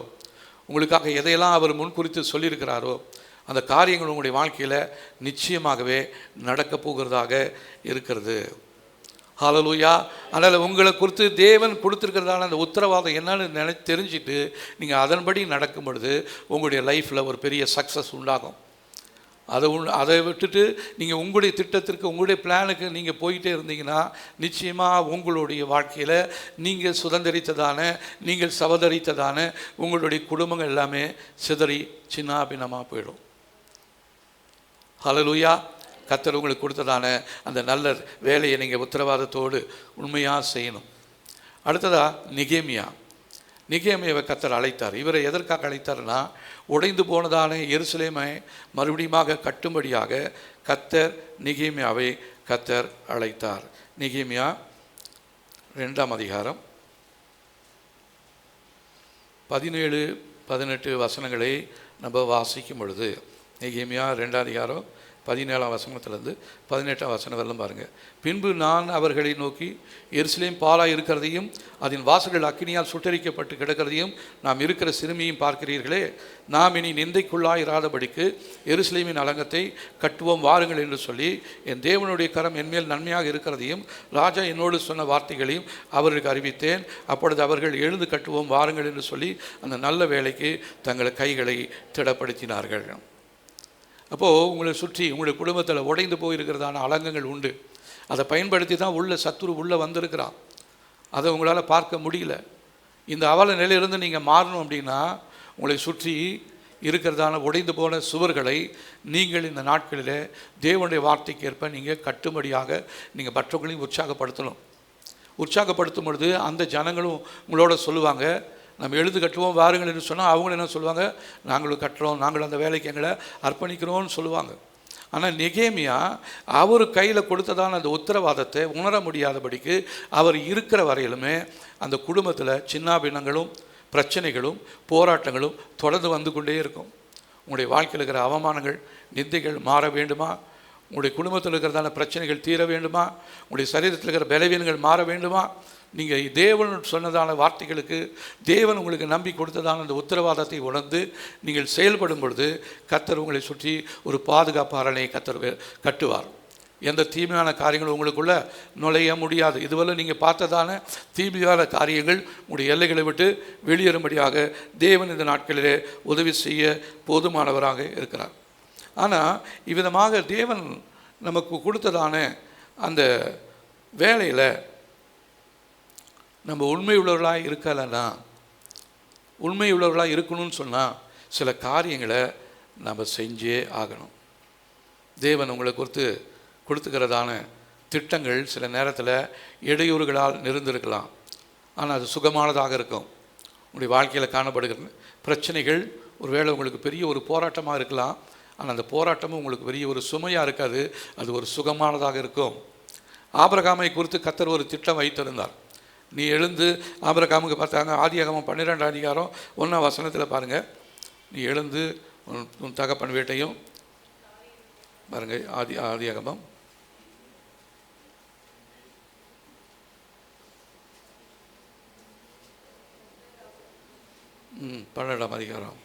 உங்களுக்காக எதையெல்லாம் அவர் முன்குறித்து சொல்லியிருக்கிறாரோ அந்த காரியங்கள் உங்களுடைய வாழ்க்கையில் நிச்சயமாகவே நடக்கப் போகிறதாக இருக்கிறது. ஹல்லேலூயா. அதனால் உங்களை குறித்து தேவன் கொடுத்துருக்கிறதான அந்த உத்தரவாதம் என்னன்னு தெரிஞ்சுட்டு நீங்கள் அதன்படி நடக்கும் பொழுது உங்களுடைய லைஃப்பில் ஒரு பெரிய சக்ஸஸ் உண்டாகும். அதை விட்டுட்டு நீங்கள் உங்களுடைய திட்டத்திற்கு, உங்களுடைய பிளானுக்கு நீங்கள் போயிட்டே இருந்தீங்கன்னா நிச்சயமாக உங்களுடைய வாழ்க்கையில் நீங்கள் சுதந்திரித்ததான, நீங்கள் சவதரித்ததான உங்களுடைய குடும்பங்கள் எல்லாமே சிதறி சின்னாபின்னமாக போயிடும். ஹல்லேலூயா. கர்த்தர் உங்களுக்கு கொடுத்ததான அந்த நல்ல வேலையை நீங்கள் உத்தரவாதத்தோடு உண்மையாக செய்யணும். அடுத்ததாக நிகேமியாவை கர்த்தர் அழைத்தார். இவரை எதற்காக அழைத்தார்னா, உடைந்து போனதான எருசலேமை மறுபடியும் கட்டும்படியாக கர்த்தர் நிகேமியாவை கர்த்தர் அழைத்தார். நிகேமியா 2ஆம் அதிகாரம் 17-18 வசனங்களை நம்ம வாசிக்கும் பொழுது, நிகேமியா 2ஆம் அதிகாரம் 17ஆம் வசனத்திலிருந்து 18ஆம் வசனம் வரலும் பாருங்கள். பின்பு நான் அவர்களை நோக்கி, எருசலேம் பாழாய் இருக்கிறதையும் அதன் வாசல்கள் அக்கினியால் சுட்டரிக்கப்பட்டு கிடக்கிறதையும் நாம் இருக்கிற சிறுமியும் பார்க்கிறீர்களே. நாம் இனி நிந்தைக்குள்ளாயிராதபடிக்கு எருசலேமின் அலங்கத்தை கட்டுவோம் வாருங்கள் என்று சொல்லி, என் தேவனுடைய கரம் என்மேல் நன்மையாக இருக்கிறதையும் ராஜா என்னோடு சொன்ன வார்த்தைகளையும் அவர்களுக்கு அறிவித்தேன். அப்பொழுது அவர்கள் எழுந்து கட்டுவோம் வாருங்கள் என்று சொல்லி அந்த நல்ல வேலைக்கு தங்கள் கைகளை திடப்படுத்தினார்கள். அப்போது உங்களை சுற்றி உங்களுடைய குடும்பத்தில் உடைந்து போயிருக்கிறதான அலங்கங்கள் உண்டு. அதை பயன்படுத்தி தான் சத்துரு உள்ளே வந்திருக்கிறான். அதை உங்களால் பார்க்க முடியல. இந்த அவல நிலையிலிருந்து நீங்கள் மாறணும் அப்படின்னா, உங்களை சுற்றி இருக்கிறதான உடைந்து போன சுவர்களை நீங்கள் இந்த நாட்களில் தேவனுடைய வார்த்தைக்கு ஏற்ப நீங்கள் கட்டும்படியாக நீங்கள் மற்றவங்களையும் உற்சாகப்படுத்தணும். உற்சாகப்படுத்தும் பொழுது அந்த ஜனங்களும் உங்களோட சொல்லுவாங்க, நம்ம எழுது கட்டுவோம் வாருங்கள் என்று சொன்னால் அவங்களும் என்ன சொல்லுவாங்க, நாங்களும் கட்டுறோம், நாங்களும் அந்த வேலைக்கு எங்களை அர்ப்பணிக்கிறோம்னு சொல்லுவாங்க. ஆனால் நெகேமியா அவர் கையில் கொடுத்ததான அந்த உத்தரவாதத்தை உணர முடியாதபடிக்கு அவர் இருக்கிற வரையிலுமே அந்த குடும்பத்தில் சின்னாபின்னங்களும் பிரச்சனைகளும் போராட்டங்களும் தொடர்ந்து வந்து கொண்டே இருக்கும். உங்களுடைய வாழ்க்கையில் இருக்கிற அவமானங்கள் நிந்தைகள் மாற வேண்டுமா? உங்களுடைய குடும்பத்தில் இருக்கிறதான பிரச்சனைகள் தீர வேண்டுமா? உங்களுடைய சரீரத்தில் இருக்கிற பலவீனங்கள் மாற வேண்டுமா? நீங்கள் தேவன் சொன்னதான வார்த்தைகளுக்கு, தேவன் உங்களுக்கு நம்பி கொடுத்ததான அந்த உத்தரவாதத்தை உணர்ந்து நீங்கள் செயல்படும் பொழுது கர்த்தர் உங்களை சுற்றி ஒரு பாதுகாப்பு அரணை கர்த்தர் கட்டுவார். எந்த தீமையான காரியங்களும் உங்களுக்குள்ளே நுழைய முடியாது. இதுவரை நீங்கள் பார்த்ததான தீமையான காரியங்கள் உங்களுடைய எல்லைகளை விட்டு வெளியேறும்படியாக தேவன் இந்த நாட்களிலே உதவி செய்ய போதுமானவராக இருக்கிறார். ஆனால் இவ்விதமாக தேவன் நமக்கு கொடுத்ததான அந்த வேலையில் நம்ம உண்மை உள்ளவர்களாக இருக்கலைன்னா, உண்மை உள்ளவர்களாக இருக்கணும்னு சொன்னால் சில காரியங்களை நம்ம செஞ்சே ஆகணும். தேவன் உங்களை கொடுத்துக்கிறதான திட்டங்கள் சில நேரத்தில் இடையூறுகளால் நிறைந்திருக்கலாம். ஆனால் அது சுகமானதாக இருக்கும். உங்களுடைய வாழ்க்கையில் காணப்படுகிற பிரச்சனைகள் ஒருவேளை உங்களுக்கு பெரிய ஒரு போராட்டமாக இருக்கலாம். ஆனால் அந்த போராட்டமும் உங்களுக்கு பெரிய ஒரு சுமையாக இருக்காது, அது ஒரு சுகமானதாக இருக்கும். ஆபிரகாமை குறித்து கர்த்தர் ஒரு திட்டம் வைத்திருந்தார். நீ எழுந்து, ஆபிரகாமுக்கு பார்த்தாங்க, ஆதியாகமம் 12ஆம் அதிகாரம் 1ஆம் வசனத்தில் பாருங்கள். நீ எழுந்து உன் தகப்பன் வீட்டையும் பாருங்கள். ஆதியாகமம் 12ஆம் அதிகாரம்.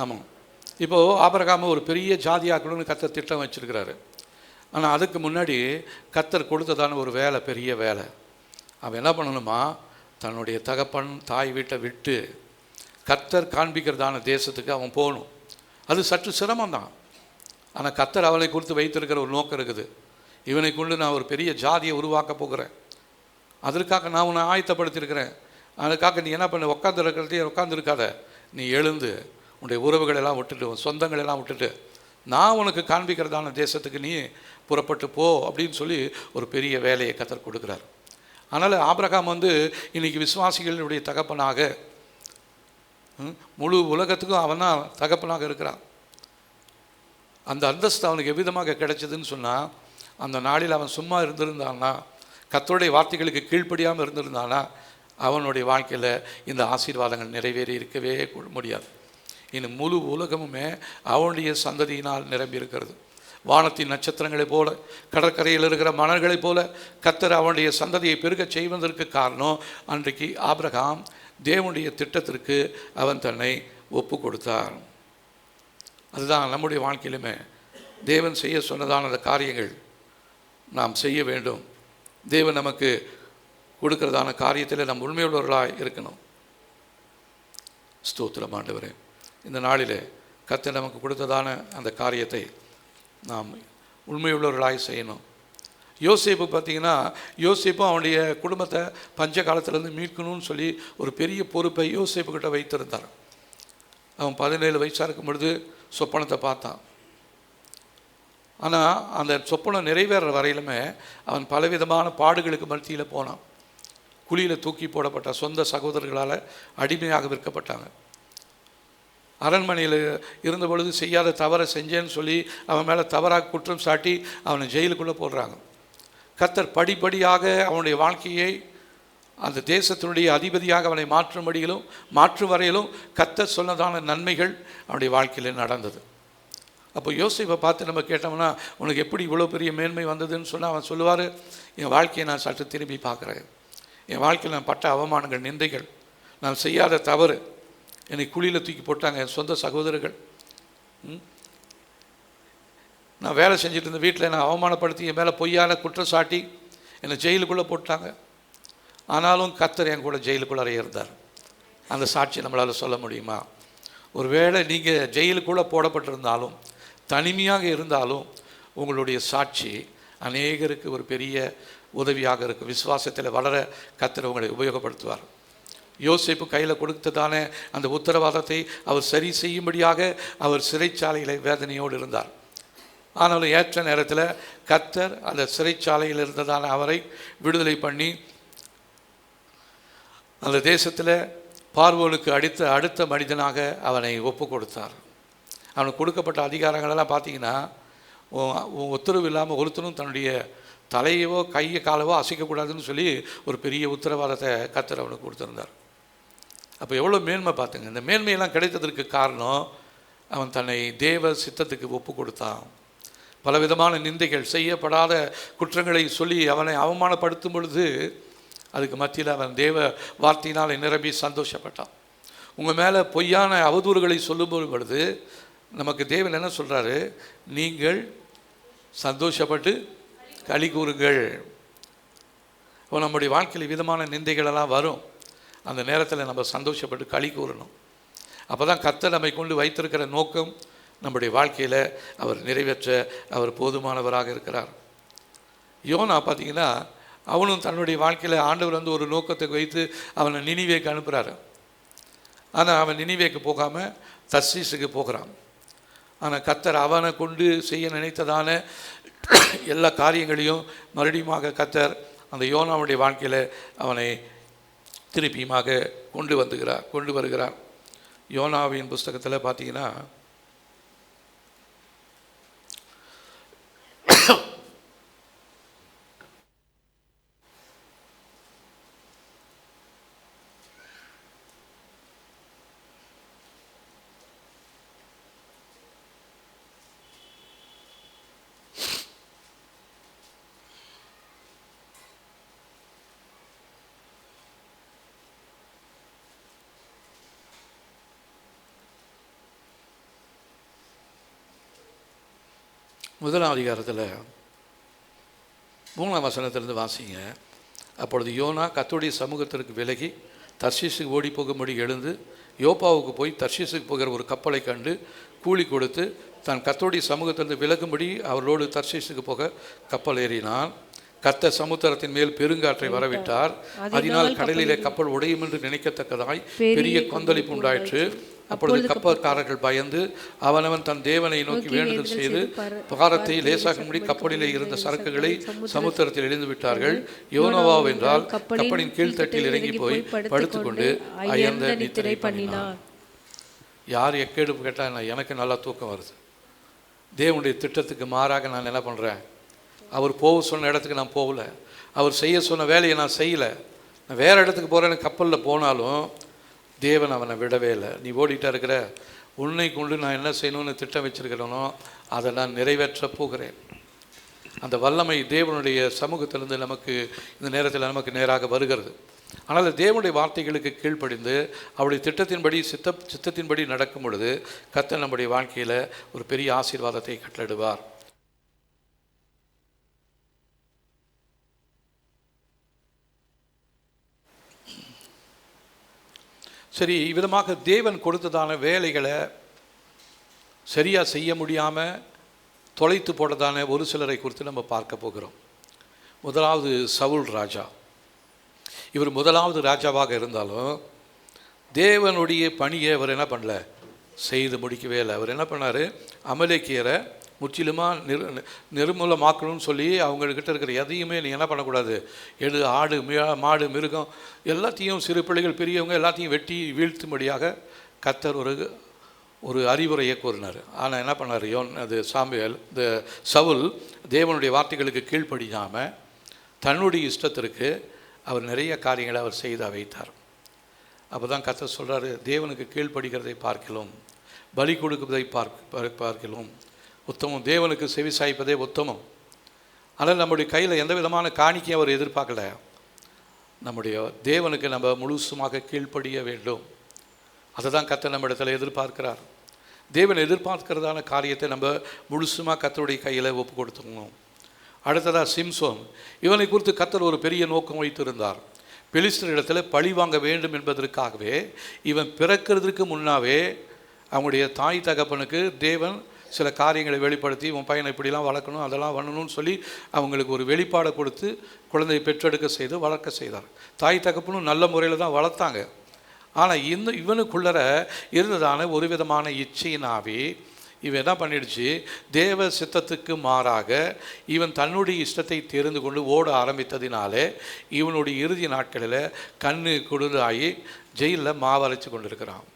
ஆமாம். இப்போது ஆபிரகாமை ஒரு பெரிய ஜாதியாக்கணும்னு கர்த்தர் திட்டம் வச்சுருக்கிறாரு. ஆனால் அதுக்கு முன்னாடி கர்த்தர் கொடுத்ததான ஒரு வேலை, பெரிய வேலை. அவன் என்ன பண்ணணுமா, தன்னுடைய தகப்பன் தாய் வீட்டை விட்டு கர்த்தர் காண்பிக்கிறதான தேசத்துக்கு அவன் போகணும். அது சற்று சிரமம்தான். ஆனால் கர்த்தர் அவளை குறித்து வைத்திருக்கிற ஒரு நோக்கம் இருக்குது. இவனை கொண்டு நான் ஒரு பெரிய ஜாதியை உருவாக்க போகிறேன், அதற்காக நான் உன்னை ஆயத்தப்படுத்தியிருக்கிறேன். அதுக்காக நீ என்ன பண்ண, உட்காந்துருக்காத, நீ எழுந்து உன்னுடைய உறவுகளெல்லாம் விட்டுட்டு, உன் சொந்தங்களெல்லாம் விட்டுட்டு நான் உனக்கு காண்பிக்கிறதான தேசத்துக்கு நீ புறப்பட்டு போ அப்படின்னு சொல்லி ஒரு பெரிய வேலையை கர்த்தர் கொடுக்குறார். அதனால் ஆபிரகாம் இன்றைக்கி விசுவாசிகளுடைய தகப்பனாக, முழு உலகத்துக்கும் அவன் தான் தகப்பனாக இருக்கிறான். அந்த அந்தஸ்து அவனுக்கு எவ்விதமாக கிடைச்சதுன்னு சொன்னால், அந்த நாளில் அவன் சும்மா இருந்திருந்தான்னா, கர்த்தருடைய வார்த்தைகளுக்கு கீழ்ப்படியாமல் இருந்திருந்தானா, அவனுடைய வாழ்க்கையில் இந்த ஆசீர்வாதங்கள் நிறைவேறி இருக்கவே முடியாது. இன்னும் முழு உலகமுமே அவனுடைய சந்ததியினால் நிரம்பி இருக்கிறது. வானத்தின் நட்சத்திரங்களைப் போல, கடற்கரையில் இருக்கிற மணல்களைப் போல கர்த்தர் அவனுடைய சந்ததியை பெருகச் செய்வதற்கு காரணம், அன்றைக்கு ஆபிரகாம் தேவனுடைய திட்டத்திற்கு அவன் தன்னை ஒப்பு கொடுத்தார். அதுதான் நம்முடைய வாழ்க்கையிலுமே தேவன் செய்ய சொன்னதான அந்த காரியங்கள் நாம் செய்ய வேண்டும். தேவன் நமக்கு கொடுக்கிறதான காரியத்தில் நம்ம உண்மையுள்ளவர்களாக இருக்கணும். ஸ்தோத்திரம் ஆண்டவரே. இந்த நாளிலே கர்த்தர் நமக்கு கொடுத்ததான அந்த காரியத்தை நாம் உண்மையுள்ளவர்களாய் செய்யணும். யோசேப்பு பார்த்திங்கன்னா, யோசேப்பும் அவனுடைய குடும்பத்தை பஞ்ச காலத்திலேருந்து மீட்கணும்னு சொல்லி ஒரு பெரிய பொறுப்பை யோசேப்புக்கிட்ட வைத்திருந்தார். அவன் 17 வயசாக இருக்கும் பொழுது சொப்பனத்தை பார்த்தான். ஆனால் அந்த சொப்பனம் நிறைவேற வரையிலுமே அவன் பலவிதமான பாடுகளுக்கு மத்தியில் போனான். குழியில் தூக்கி போடப்பட்ட சொந்த சகோதரர்களால் அடிமையாக விற்கப்பட்டாங்க. அரண்மனையில் இருந்த பொழுது செய்யாத தவறை செஞ்சேன்னு சொல்லி அவன் மேலே தவறாக குற்றம் சாட்டி அவனை ஜெயிலுக்குள்ளே போடுறாங்க. கர்த்தர் படிப்படியாக அவனுடைய வாழ்க்கையை அந்த தேசத்தினுடைய அதிபதியாக அவனை மாற்றும் வரையிலும் கர்த்தர் சொன்னதான நன்மைகள் அவனுடைய வாழ்க்கையில் நடந்தது. அப்போ யோசேப்பை பார்த்து நம்ம கேட்டோம்னா, உனக்கு எப்படி இவ்வளோ பெரிய மேன்மை வந்ததுன்னு சொன்னால் அவன் சொல்லுவார், என் வாழ்க்கையை நான் சற்று திரும்பி பார்க்குறேன். என் வாழ்க்கையில் நான் பட்ட அவமானங்கள், நிந்தைகள், நான் செய்யாத தவறு, என்னை குழியில் தூக்கி போட்டாங்க என் சொந்த சகோதரர்கள். நான் வேலை செஞ்சுட்டு இருந்த வீட்டில் என்னை அவமானப்படுத்தி என் மேலே பொய்யான குற்றம் சாட்டி என்னை ஜெயிலுக்குள்ளே போட்டாங்க. ஆனாலும் கர்த்தர் என் கூட ஜெயிலுக்குள்ளே இருந்தார். அந்த சாட்சி நம்மளால் சொல்ல முடியுமா? ஒருவேளை நீங்கள் ஜெயிலுக்குள்ளே போடப்பட்டிருந்தாலும், தனிமையாக இருந்தாலும், உங்களுடைய சாட்சி அநேகருக்கு ஒரு பெரிய உதவியாக இருக்கும். விசுவாசத்தில் வளர கர்த்தர் உங்களை உபயோகப்படுத்துவார். யோசேப்பு கையில் கொடுத்ததான அந்த உத்தரவாதத்தை அவர் சரி செய்யும்படியாக அவர் சிறைச்சாலையில் வேதனையோடு இருந்தார். ஆனாலும் ஏற்ற நேரத்தில் கர்த்தர் அந்த சிறைச்சாலையில் இருந்ததான அவரை விடுதலை பண்ணி அந்த தேசத்தில் பார்வோனுக்கு அடுத்த மனிதனாக அவனை ஒப்பு கொடுத்தார். அவனுக்கு கொடுக்கப்பட்ட அதிகாரங்களெல்லாம் பார்த்தீங்கன்னா, உத்தரவு இல்லாமல் ஒருத்தனும் தன்னுடைய தலையவோ கையை காலவோ அசைக்கக்கூடாதுன்னு சொல்லி ஒரு பெரிய உத்தரவாதத்தை கர்த்தர் அவனுக்கு கொடுத்துருந்தார். அப்போ எவ்வளோ மேன்மை பார்த்துங்க. இந்த மேன்மையெல்லாம் கிடைத்ததற்கு காரணம் அவன் தன்னை தேவ சித்தத்துக்கு ஒப்பு கொடுத்தான். பலவிதமான நிந்தைகள், செய்யப்படாத குற்றங்களை சொல்லி அவனை அவமானப்படுத்தும் பொழுது அதுக்கு மத்தியில் அவன் தேவ வார்த்தையினால் நிரம்பி சந்தோஷப்பட்டான். உங்கள் மேலே பொய்யான அவதூறுகளை சொல்லும் பொழுது நமக்கு தேவன் என்ன சொல்கிறாரு? நீங்கள் சந்தோஷப்பட்டு களி கூறுங்கள். இப்போ நம்முடைய வாழ்க்கையில் விதமான நிந்தைகளெல்லாம் வரும். அந்த நேரத்தில் நம்ம சந்தோஷப்பட்டு களி கூறணும். அப்போ தான் கர்த்தர் நம்மை கொண்டு வைத்திருக்கிற நோக்கம் நம்முடைய வாழ்க்கையில் அவர் நிறைவேற்ற அவர் போதுமானவராக இருக்கிறார். யோனா பார்த்திங்கன்னா, அவனும் தன்னுடைய வாழ்க்கையில் ஆண்டவர் வந்து ஒரு நோக்கத்தை வைத்து அவனை நினிவேக்கு அனுப்புகிறாரு. ஆனால் அவன் நினிவேக்கு போகாமல் தர்சீசுக்கு போகிறான். ஆனால் கர்த்தர் அவனை கொண்டு செய்ய நினைத்ததான எல்லா காரியங்களையும் மறுபடியுமாக கர்த்தர் அந்த யோனாவுடைய வாழ்க்கையில் அவனை திருப்பியுமாக கொண்டு வருகிறார். யோனாவின் புஸ்தகத்தில் பார்த்தீங்கன்னா, முதலாம் அதிகாரத்தில் 3ஆம் வசனத்திலிருந்து வாசிங்க. அப்பொழுது யோனா கர்த்தருடைய சமூகத்திற்கு விலகி தர்ஷீசுக்கு ஓடி போகும்படி எழுந்து யோப்பாவுக்கு போய் தர்ஷீசுக்கு போகிற ஒரு கப்பலை கண்டு கூலி கொடுத்து தான் கர்த்தருடைய சமூகத்திலிருந்து விலகும்படி அவர்களோடு தர்ஷீசுக்கு போக கப்பல் ஏறினான். கர்த்தர் சமுத்திரத்தின் மேல் பெருங்காற்றை வரவிட்டார். அதனால் கடலிலே கப்பல் உடையும் என்று நினைக்கத்தக்கதாய் பெரிய கொந்தளிப்பு உண்டாயிற்று. அப்பொழுது கப்பற்காரர்கள் பயந்து அவனவன் தன் தேவனை நோக்கி வேண்டுதல் செய்து பாரத்தை லேசாக்கும்படி கப்பலிலே இருந்த சரக்குகளை சமுத்திரத்தில் எரிந்து விட்டார்கள். யோனோவா என்றால் கப்பலின் கீழ்த்தட்டில் இறங்கி போய் படுத்துக்கொண்டு அயர்ந்த நித்திரை பண்ணினார். யார் எக்கேடு கேட்டால் எனக்கு நல்லா தூக்கம் வருது. தேவனுடைய திட்டத்துக்கு மாறாக நான் என்ன பண்ணுறேன்? அவர் போக சொன்ன இடத்துக்கு நான் போகல. அவர் செய்ய சொன்ன வேலையை நான் செய்யலை. நான் வேறு இடத்துக்கு போகிறேன்னு கப்பலில் போனாலும் தேவன் அவனை விடவே இல்லை. நீ ஓடிட்டா இருக்கிற, உன்னை கொண்டு நான் என்ன செய்யணும்னு திட்டம் வச்சிருக்கிறேனோ அதை நான் நிறைவேற்ற போகிறேன். அந்த வல்லமை தேவனுடைய சமூகத்திலிருந்து நமக்கு இந்த நேரத்தில் நமக்கு நேராக வருகிறது. ஆனால் தேவனுடைய வார்த்தைகளுக்கு கீழ்ப்படிந்து அவருடைய திட்டத்தின்படி சித்தத்தின்படி நடக்கும் பொழுது கர்த்தர் நம்முடைய வாழ்க்கையில் ஒரு பெரிய ஆசீர்வாதத்தை கட்டளிடுவார். சரி, இவ்விதமாக தேவன் கொடுத்ததான வேலைகளை சரியாக செய்ய முடியாமல் தொலைத்து போட்டதான ஒரு சிலரை குறித்து நம்ம பார்க்க போகிறோம். முதலாவது சவுல் ராஜா. இவர் முதலாவது ராஜாவாக இருந்தாலும் தேவனுடைய பணியை அவர் என்ன பண்ணல, செய்து முடிக்கவே இல்லை. அவர் என்ன பண்ணார், அமலேக்கியரை முற்றிலுமாக நிர்மூலமாக்கணும்னு சொல்லி அவங்கக்கிட்ட இருக்கிற எதையுமே நீ என்ன பண்ணக்கூடாது, ஆடு மாடு மிருகம் எல்லாத்தையும், சிறு பிள்ளைகள் பெரியவங்க எல்லாத்தையும் வெட்டி வீழ்த்தும்படியாக கர்த்தர் ஒரு அறிவுரையை கூறினார். ஆனால் என்ன பண்ணார், இந்த சவுல் தேவனுடைய வார்த்தைகளுக்கு கீழ்ப்படியாமல் தன்னுடைய இஷ்டத்திற்கு அவர் நிறைய காரியங்களை அவர் செய்து வைத்தார். அப்போ தான் கர்த்தர் சொல்கிறாரு, தேவனுக்கு கீழ்ப்படுகிறதை பார்க்கலாம், பலி கொடுப்பதை பார்க்கலாம் உத்தமம், தேவனுக்கு செவி சாய்ப்பதே உத்தமம். ஆனால் நம்முடைய கையில் எந்த விதமான காணிக்கையும் அவர் எதிர்பார்க்கல. நம்முடைய தேவனுக்கு நம்ம முழுசுமாக கீழ்ப்படிய வேண்டும். அதை தான் கர்த்தர் நம்ம இடத்துல எதிர்பார்க்கிறார். தேவன் எதிர்பார்க்கிறதான காரியத்தை நம்ம முழுசுமாக கர்த்தருடைய கையில் ஒப்பு கொடுத்துக்கணும். அடுத்ததாக சிம்சோன். இவனை குறித்து கர்த்தர் ஒரு பெரிய நோக்கம் வைத்திருந்தார். பெலிஸ்தரிடத்தில் பழி வாங்க வேண்டும் என்பதற்காகவே இவன் பிறக்கிறதுக்கு முன்னாவே அவங்களுடைய தாய் தகப்பனுக்கு தேவன் சில காரியங்களை வெளிப்படுத்தி, உன் பையனை இப்படிலாம் வளர்க்கணும், அதெல்லாம் பண்ணணும்னு சொல்லி அவங்களுக்கு ஒரு வெளிப்பாடை கொடுத்து குழந்தையை பெற்றெடுக்க செய்து வளர்க்க செய்தார். தாய் தகப்பனும் நல்ல முறையில் தான் வளர்த்தாங்க. ஆனால் இவனுக்குள்ளர இருந்ததான ஒரு விதமான இச்சையினாவே இவன் என்ன பண்ணிடுச்சு, தேவ சித்தத்துக்கு மாறாக இவன் தன்னுடைய இஷ்டத்தை தெரிந்து கொண்டு ஓட ஆரம்பித்ததினாலே இவனுடைய இறுதி நாட்களில் கண்ணு குளிராகி ஜெயிலில் மாவரைச்சு கொண்டிருக்கிறான்.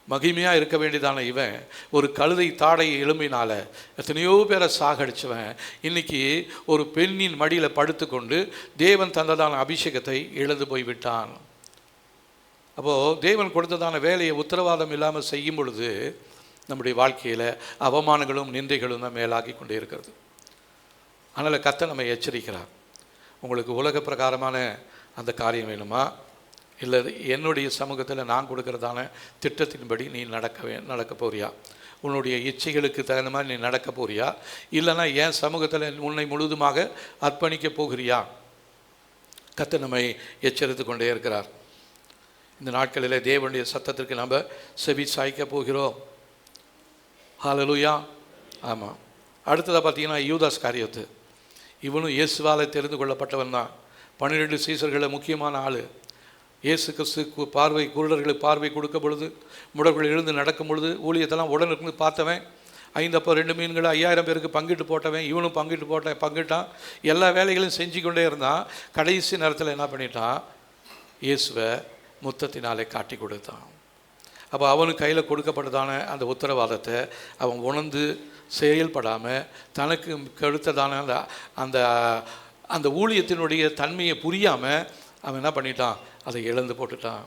மகிமையாக இருக்க வேண்டியதான இவன் ஒரு கழுதை தாடை எலும்பினால் எத்தனையோ பேரை சாகடிச்சவன் இன்றைக்கி ஒரு பெண்ணின் மடியில் படுத்து கொண்டு தேவன் தந்ததான அபிஷேகத்தை இழந்து போய்விட்டான். அப்போது தேவன் கொடுத்ததான வேலையை உத்தரவாதம் இல்லாமல் செய்யும் பொழுது நம்முடைய வாழ்க்கையில் அவமானங்களும் நிந்தைகளும் தான் மேலாகி கொண்டே இருக்கிறது. அதனால் கர்த்தர் நம்ம எச்சரிக்கிறார். உங்களுக்கு உலக பிரகாரமான அந்த காரியம் வேணுமா, இல்லை என்னுடைய சமூகத்தில் நான் கொடுக்கறதான திட்டத்தின்படி நீ நடக்க போறியா, உன்னுடைய இச்சைகளுக்கு தகுந்த மாதிரி நீ நடக்க போறியா, இல்லைன்னா என் சமூகத்தில் உன்னை முழுதுமாக அர்ப்பணிக்க போகிறியா? கர்த்தர் நம்மை எச்சரித்து கொண்டே இருக்கிறார். இந்த நாட்களில் தேவனுடைய சத்தத்திற்கு நம்ம செவி சாய்க்க போகிறோம். ஹல்லேலூயா. ஆமாம். அடுத்ததாக பார்த்தீங்கன்னா யூதாஸ் காரியத்து. இவனும் இயேசுவால் தெரிந்து கொள்ளப்பட்டவன் தான். 12 சீசர்களில் முக்கியமான ஆள். இயேசு கிறிஸ்து பார்வை, குருடர்களுக்கு பார்வை கொடுக்க பொழுது, முடர்கள் எழுந்து நடக்கும் பொழுது ஊழியத்தெல்லாம் உடனுக்கு பார்த்தவன். 5 அப்போ 2 மீன்களை 5000 பேருக்கு பங்கிட்டு போட்டவன். இவனும் பங்கிட்டான். எல்லா வேலைகளையும் செஞ்சு கொண்டே இருந்தான். கடைசி நேரத்தில் என்ன பண்ணிட்டான், இயேசுவை முத்தத்தினாலே காட்டி கொடுத்தான். அப்போ அவனுக்கு கையில் கொடுக்கப்பட்டதான அந்த உத்தரவாதத்தை அவன் உணர்ந்து செயல்படாமல் தனக்கு கெடுத்ததான அந்த அந்த ஊழியத்தினுடைய தன்மையை புரியாமல் அவன் என்ன பண்ணிட்டான், அதை இழந்து போட்டுட்டான்.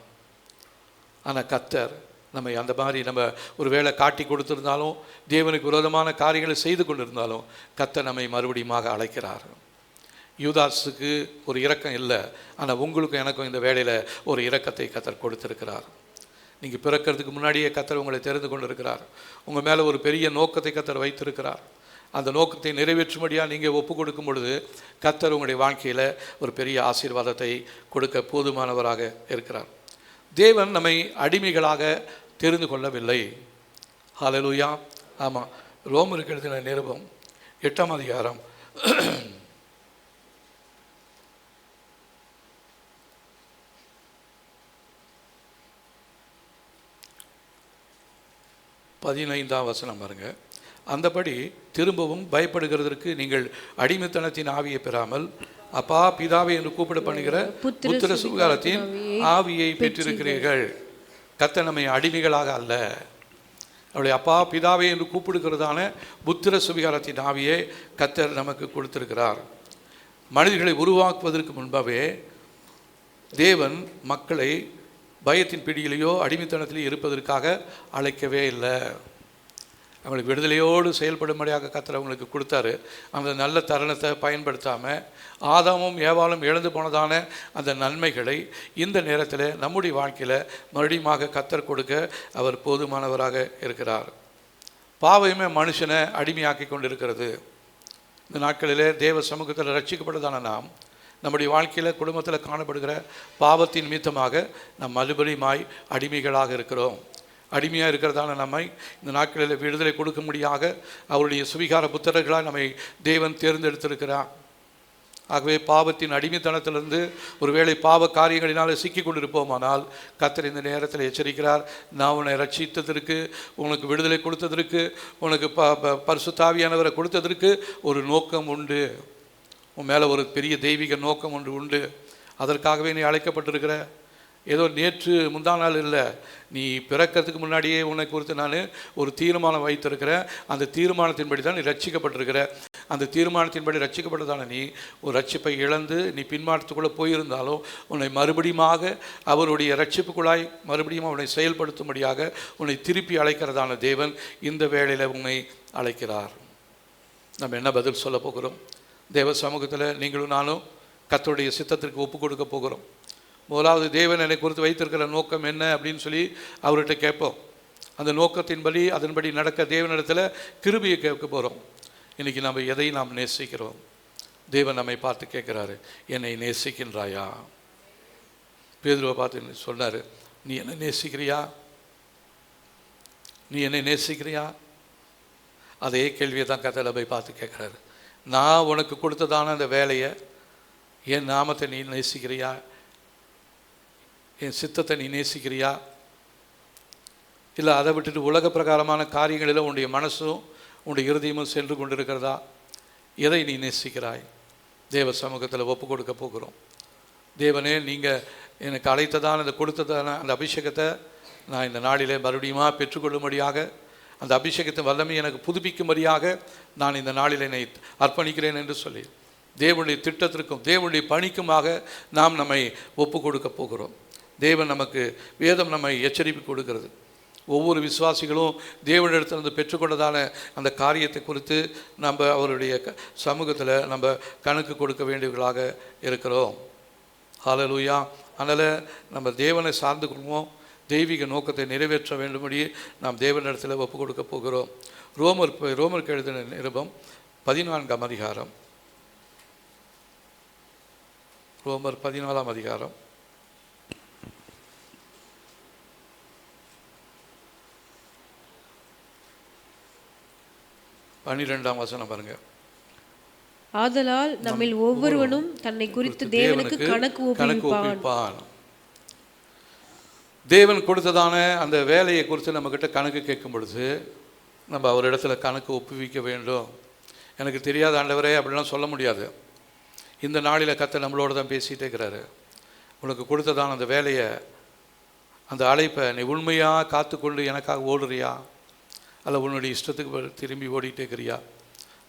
ஆனால் கர்த்தர் நம்ம அந்த மாதிரி நம்ம ஒரு வேளை காட்டி கொடுத்துருந்தாலும், தேவனுக்கு விரோதமான காரியங்களை செய்து கொண்டிருந்தாலும் கர்த்தர் நம்மை மறுபடியுமாக அழைக்கிறார். யூதாஸுக்கு ஒரு இரக்கம் இல்லை, ஆனால் உங்களுக்கும் எனக்கும் இந்த வேளையில் ஒரு இரக்கத்தை கர்த்தர் கொடுத்திருக்கிறார். நீங்கள் பிறக்கிறதுக்கு முன்னாடியே கர்த்தர் உங்களை தெரிந்து கொண்டு இருக்கிறார். உங்கள் மேலே ஒரு பெரிய நோக்கத்தை கர்த்தர் வைத்திருக்கிறார். அந்த நோக்கத்தை நிறைவேற்றும்படியாக நீங்கள் ஒப்பு கொடுக்கும் பொழுது கர்த்தர் உங்களுடைய வாழ்க்கையில் ஒரு பெரிய ஆசீர்வாதத்தை கொடுக்க போதுமானவராக இருக்கிறார். தேவன் நம்மை அடிமைகளாக தெரிந்து கொள்ளவில்லை. ஹல்லேலூயா. ஆமாம். ரோமருக்கு எழுதின நிருபம் 8ஆம் அதிகாரம் 15ஆம் வசனம் பாருங்க. அந்தபடி திரும்பவும் பயப்படுகிறதற்கு நீங்கள் அடிமைத்தனத்தின் ஆவியை பெறாமல் அப்பா பிதாவை என்று கூப்பிட பண்ணுகிற புத்திர சுகாரத்தின் ஆவியை பெற்றிருக்கிறீர்கள். கர்த்தர் நம்மை அடிமைகளாக அல்ல, அவளை அப்பா பிதாவை என்று கூப்பிடுகிறதான புத்திர சுவிகாரத்தின் ஆவியை கர்த்தர் நமக்கு கொடுத்திருக்கிறார். மனிதர்களை உருவாக்குவதற்கு முன்பாகவே தேவன் மக்களை பயத்தின் பிடியிலேயோ அடிமைத்தனத்திலேயோ இருப்பதற்காக அழைக்கவே இல்லை. அவங்களுக்கு விடுதலையோடு செயல்படும்படியாக கர்த்தர் அவங்களுக்கு கொடுத்தாரு. அந்த நல்ல தருணத்தை பயன்படுத்தாமல் ஆதாமும் ஏவாளும் இழந்து போனதான அந்த நன்மைகளை இந்த நேரத்தில் நம்முடைய வாழ்க்கையில் மறுபடியும் கர்த்தர் கொடுக்க அவர் போதுமானவராக இருக்கிறார். பாவமே மனுஷனை அடிமையாக்கி கொண்டிருக்கிறது. இந்த நாட்களிலே தேவ சமூகத்தில் ரட்சிக்கப்பட்டதான நாம் நம்முடைய வாழ்க்கையில் குடும்பத்தில் காணப்படுகிற பாவத்தின் நிமித்தமாக நாம் மறுபடியுமாய் அடிமைகளாக இருக்கிறோம். அடிமையாக இருக்கிறதான நம்மை இந்த நாட்களில் விடுதலை கொடுக்க முடியாத அவருடைய சுவிகார புத்திரர்களாக நம்மை தேவன் தேர்ந்தெடுத்திருக்கிறார். ஆகவே பாவத்தின் அடிமைத்தனத்திலிருந்து ஒருவேளை பாவ காரியங்களினால் சிக்கி கொண்டிருப்போமானால் கர்த்தர் இந்த நேரத்தில் எச்சரிக்கிறார். நான் உன்னை ரட்சித்ததற்கு, உனக்கு விடுதலை கொடுத்ததற்கு, உனக்கு பரிசுத்தாவியானவரை கொடுத்ததற்கு ஒரு நோக்கம் உண்டு. உன் மேலே ஒரு பெரிய தெய்வீக நோக்கம் ஒன்று உண்டு. அதற்காகவே நீ அழைக்கப்பட்டிருக்கிற. ஏதோ நேற்று முந்தா நாள் இல்லை, நீ பிறக்கிறதுக்கு முன்னாடியே உன்னை குறித்து நான் ஒரு தீர்மானம் வைத்திருக்கிறேன். அந்த தீர்மானத்தின்படி தான் நீ ரட்சிக்கப்பட்டிருக்கிற. அந்த தீர்மானத்தின்படி ரட்சிக்கப்பட்டதான நீ ஒரு ரட்சிப்பை இழந்து நீ பின்மாற்றத்துக்குள்ளே போயிருந்தாலும் உன்னை மறுபடியுமாக அவருடைய ரட்சிப்புக்குள்ளாய் மறுபடியும் அவனை செயல்படுத்தும்படியாக உன்னை திருப்பி அழைக்கிறதான தேவன் இந்த வேளையில் உன்னை அழைக்கிறார். நம்ம என்ன பதில் சொல்ல போகிறோம்? தேவ சமூகத்தில் நீங்களும் நானும் கர்த்தருடைய சித்தத்திற்கு ஒப்பு கொடுக்க போகிறோம். முதலாவது தேவன் என்னை குறித்து வைத்திருக்கிற நோக்கம் என்ன அப்படின்னு சொல்லி அவர்கிட்ட கேட்போம். அந்த நோக்கத்தின்படி அதன்படி நடக்க தேவனிடத்தில் கிருபையை கேட்க போகிறோம். இன்றைக்கி நம்ம எதை நாம் நேசிக்கிறோம்? தேவன் நம்மை பார்த்து கேட்குறாரு, என்னை நேசிக்கின்றாயா? பேதுருவை பார்த்து சொன்னார், நீ என்னை நேசிக்கிறியா? நீ என்னை நேசிக்கிறியா? அதே கேள்வியை தான் கர்த்தர் போய் பார்த்து கேட்குறாரு. நான் உனக்கு கொடுத்ததான அந்த வேலையை, என் நாமத்தை நீ நேசிக்கிறியா? என் சித்தத்தை நீ நேசிக்கிறியா? இல்லை அதை விட்டுட்டு உலக பிரகாரமான காரியங்களில் உன்னுடைய மனசும் உன்னுடைய இருதயமும் சென்று கொண்டிருக்கிறதா? எதை நீ நேசிக்கிறாய்? தேவ சமூகத்தில் ஒப்பு கொடுக்க போகிறோம். தேவனே, நீங்கள் எனக்கு அழைத்ததான அந்த கொடுத்ததான அந்த அபிஷேகத்தை நான் இந்த நாளிலே மறுபடியுமா பெற்றுக்கொள்ளும்படியாக, அந்த அபிஷேகத்தின் வல்லமை எனக்கு புதுப்பிக்கும்படியாக நான் இந்த நாளில் என்னை அர்ப்பணிக்கிறேன் என்று சொல்லி தேவனுடைய திட்டத்திற்கும் தேவனுடைய பணிக்குமாக நாம் நம்மை ஒப்பு கொடுக்க போகிறோம். தேவன் நமக்கு, வேதம் நம்மை எச்சரிப்பு கொடுக்கிறது. ஒவ்வொரு விசுவாசிகளும் தேவனிடத்திலிருந்து பெற்றுக்கொண்டதான அந்த காரியத்தை குறித்து நம்ம அவருடைய சமூகத்தில் நம்ம கணக்கு கொடுக்க வேண்டியவர்களாக இருக்கிறோம். ஹல்லேலூயா. அதனால் நம்ம தேவனை சார்ந்து கொள்வோம். தெய்வீக நோக்கத்தை நிறைவேற்ற வேண்டும்படி நாம் தேவனிடத்தில் ஒப்பு கொடுக்க போகிறோம். ரோமருக்கு எழுதின நிருபம் 14ஆம் அதிகாரம். ரோமர் 14ஆம் அதிகாரம் 12ஆம் வசனம் பாருங்க. ஆதலால் நம்மில் ஒவ்வொருவனும் தன்னை குறித்து தேவனுக்கு கணக்கு ஒப்புவிப்பான். தேவன் கொடுத்ததான அந்த வேலையை குறித்து நம்மக்கிட்ட கணக்கு கேட்கும் பொழுது நம்ம அவரிடத்துல கணக்கு ஒப்புவிக்க வேண்டும். எனக்கு தெரியாத ஆண்டவரே அப்படிலாம் சொல்ல முடியாது. இந்த நாளில் கர்த்தர் நம்மளோட தான் பேசிகிட்டே இருக்கிறாரு. உனக்கு கொடுத்ததான அந்த வேலையை, அந்த அழைப்பை நீ உண்மையாக காத்துக்கொண்டு எனக்காக ஓடுறியா, அல்ல உன்னுடைய இஷ்டத்துக்கு திரும்பி ஓடிக்கிட்டே இருக்கிறியா?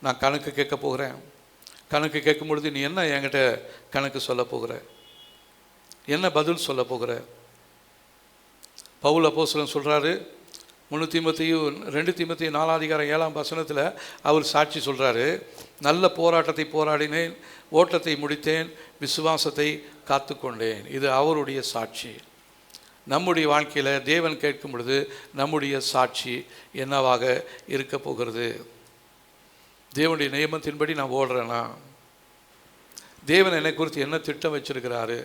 நான் கணக்கு கேட்க போகிறேன். கணக்கு கேட்கும் பொழுது நீ என்ன என்கிட்ட கணக்கு சொல்ல போகிற? என்ன பதில் சொல்ல போகிற? பவுல் அப்போஸ்தலன் சொல்கிறாரு, 2 தீமோத்தேயு 4ஆம் அதிகாரம் 7ஆம் வசனத்தில் அவர் சாட்சி சொல்கிறாரு, நல்ல போராட்டத்தை போராடினேன், ஓட்டத்தை முடித்தேன், விசுவாசத்தை காத்துக்கொண்டேன். இது அவருடைய சாட்சி. நம்முடைய வாழ்க்கையில் தேவன் கேட்கும் பொழுது நம்முடைய சாட்சி என்னவாக இருக்க போகிறது? தேவனுடைய நியமத்தின்படி நான் ஓடுறேன்னா? தேவன் என்னை குறித்து என்ன திட்டம் வச்சிருக்கிறாரு?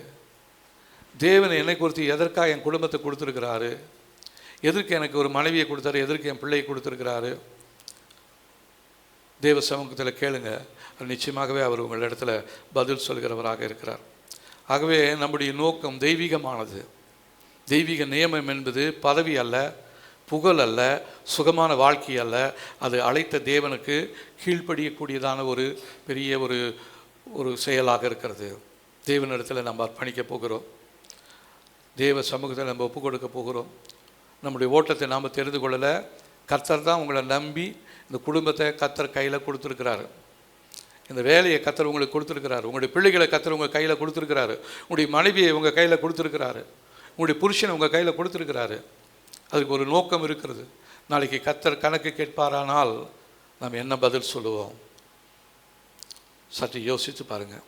தேவன் என்னை குறித்து எதற்காக என் குடும்பத்தை கொடுத்துருக்கிறாரு? எதற்கு எனக்கு ஒரு மனைவியை கொடுத்தாரு? எதற்கு என் பிள்ளையை கொடுத்துருக்கிறாரு? தேவ சமூகத்தில் கேளுங்க. நிச்சயமாகவே அவர் உங்கள் இடத்துல பதில் சொல்கிறவராக இருக்கிறார். ஆகவே நம்முடைய நோக்கம் தெய்வீகமானது. தெய்வீக நியமம் என்பது பதவி அல்ல, புகழ் அல்ல, சுகமான வாழ்க்கை அல்ல. அது அழைத்த தேவனுக்கு கீழ்ப்படியக்கூடியதான ஒரு பெரிய ஒரு செயலாக இருக்கிறது. தேவனிடத்தில் நம்ம அர்ப்பணிக்க போகிறோம். தேவ சமூகத்தில் நம்ம ஒப்பு கொடுக்க போகிறோம். நம்முடைய ஓட்டத்தை நாம் தெரிந்து கொள்ளலை. கர்த்தர் தான் உங்களை நம்பி இந்த குடும்பத்தை கர்த்தர் கையில் கொடுத்துருக்கிறாரு. இந்த வேலையை கர்த்தர் உங்களுக்கு கொடுத்துருக்கிறாரு. உங்களுடைய பிள்ளைகளை கர்த்தர் உங்கள் கையில் கொடுத்துருக்கிறாரு. உங்களுடைய மனைவியை உங்கள் கையில் கொடுத்துருக்கிறாரு. உங்களுடைய புருஷனை உங்கள் கையில் கொடுத்துருக்கிறாரு. அதுக்கு ஒரு நோக்கம் இருக்கிறது. நாளைக்கு கர்த்தர் கணக்கு கேட்பாரானால் நாம் என்ன பதில் சொல்லுவோம்? சற்று யோசித்து பாருங்கள்.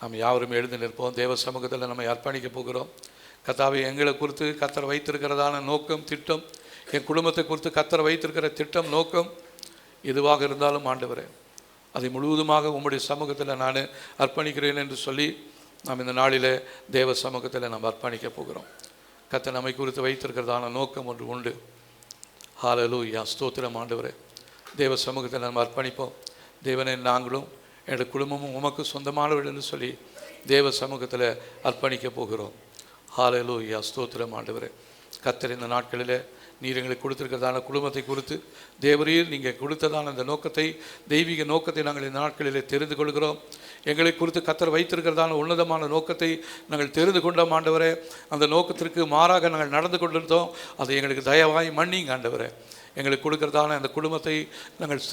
நாம் யாவரும் எழுந்து நிற்போம். தேவ சமூகத்தில் நம்ம அர்ப்பணிக்க போகிறோம். கர்த்தாவே, எங்களை குறித்து கர்த்தர் வைத்திருக்கிறதான நோக்கம், திட்டம், என் குடும்பத்தை குறித்து கர்த்தர் வைத்திருக்கிற திட்டம், நோக்கம் எதுவாக இருந்தாலும் ஆண்டவரே, அதை முழுவதுமாக உம்முடைய சமூகத்தில் நான் அர்ப்பணிக்கிறேன் என்று சொல்லி நாம் இந்த நாளில் தேவ சமூகத்தில் நாம் அர்ப்பணிக்க போகிறோம். கர்த்தர் நம்மை குறித்து வைத்திருக்கிறதான நோக்கம் ஒன்று உண்டு. ஹல்லேலூயா, ஸ்தோத்திரம் ஆண்டவரே. தேவ சமூகத்தில் நாம் அர்ப்பணிப்போம். தேவனை நாங்களும் என்னுடைய குடும்பமும் உமக்கு சொந்தமானவர்கள் என்று சொல்லி தேவ சமூகத்தில் அர்ப்பணிக்க போகிறோம். ஹல்லேலூயா, ஸ்தோத்திரம் ஆண்டவரே. கர்த்தர் இந்த நாட்களில் நீர் எங்களுக்கு கொடுத்திருக்கிறதான குடும்பத்தை குறித்து தேவரீர் நீங்கள் கொடுத்ததான அந்த நோக்கத்தை, தெய்வீக நோக்கத்தை நாங்கள் இந்த நாட்களிலே தெரிந்து கொள்கிறோம். எங்களை குறித்து கர்த்தர் வைத்திருக்கிறதான உன்னதமான நோக்கத்தை நாங்கள் தெரிந்து கொண்டோம் ஆண்டவரே. அந்த நோக்கத்திற்கு மாறாக நாங்கள் நடந்து கொண்டிருந்தோம். அதை எங்களுக்கு தயவாய் மன்னிங்க ஆண்டவரே. எங்களுக்கு கொடுக்கிறதான அந்த குடும்பத்தை நாங்கள்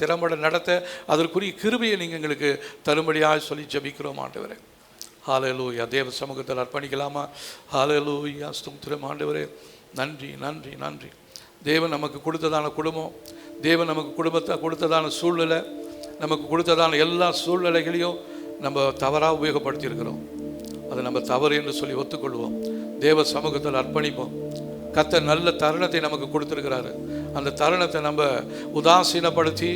திறம்பட நடத்த அதற்குரிய கிருபையை நீங்கள் எங்களுக்கு தரும்படியாக சொல்லி ஜெபிக்கிறோம் ஆண்டவரே. ஹல்லேலூயா. தேவ சமூகத்தில் அர்ப்பணிக்கலாமா? ஹல்லேலூயா, ஸ்தோத்திரம் ஆண்டவரே. நன்றி நன்றி நன்றி. தேவன் நமக்கு கொடுத்ததான குடும்பம், தேவன் நமக்கு குடும்பத்தை கொடுத்ததான சூழ்நிலை, நமக்கு கொடுத்ததான எல்லா சூழ்நிலைகளையும் நம்ம தவறாக உபயோகப்படுத்தியிருக்கிறோம். அதை நம்ம தவறு என்று சொல்லி ஒத்துக்கொள்வோம். தேவ சமூகத்தில் அர்ப்பணிப்போம். கர்த்தர் நல்ல தருணத்தை நமக்கு கொடுத்துருக்கிறாரு. அந்த தருணத்தை நம்ம உதாசீனப்படுத்தி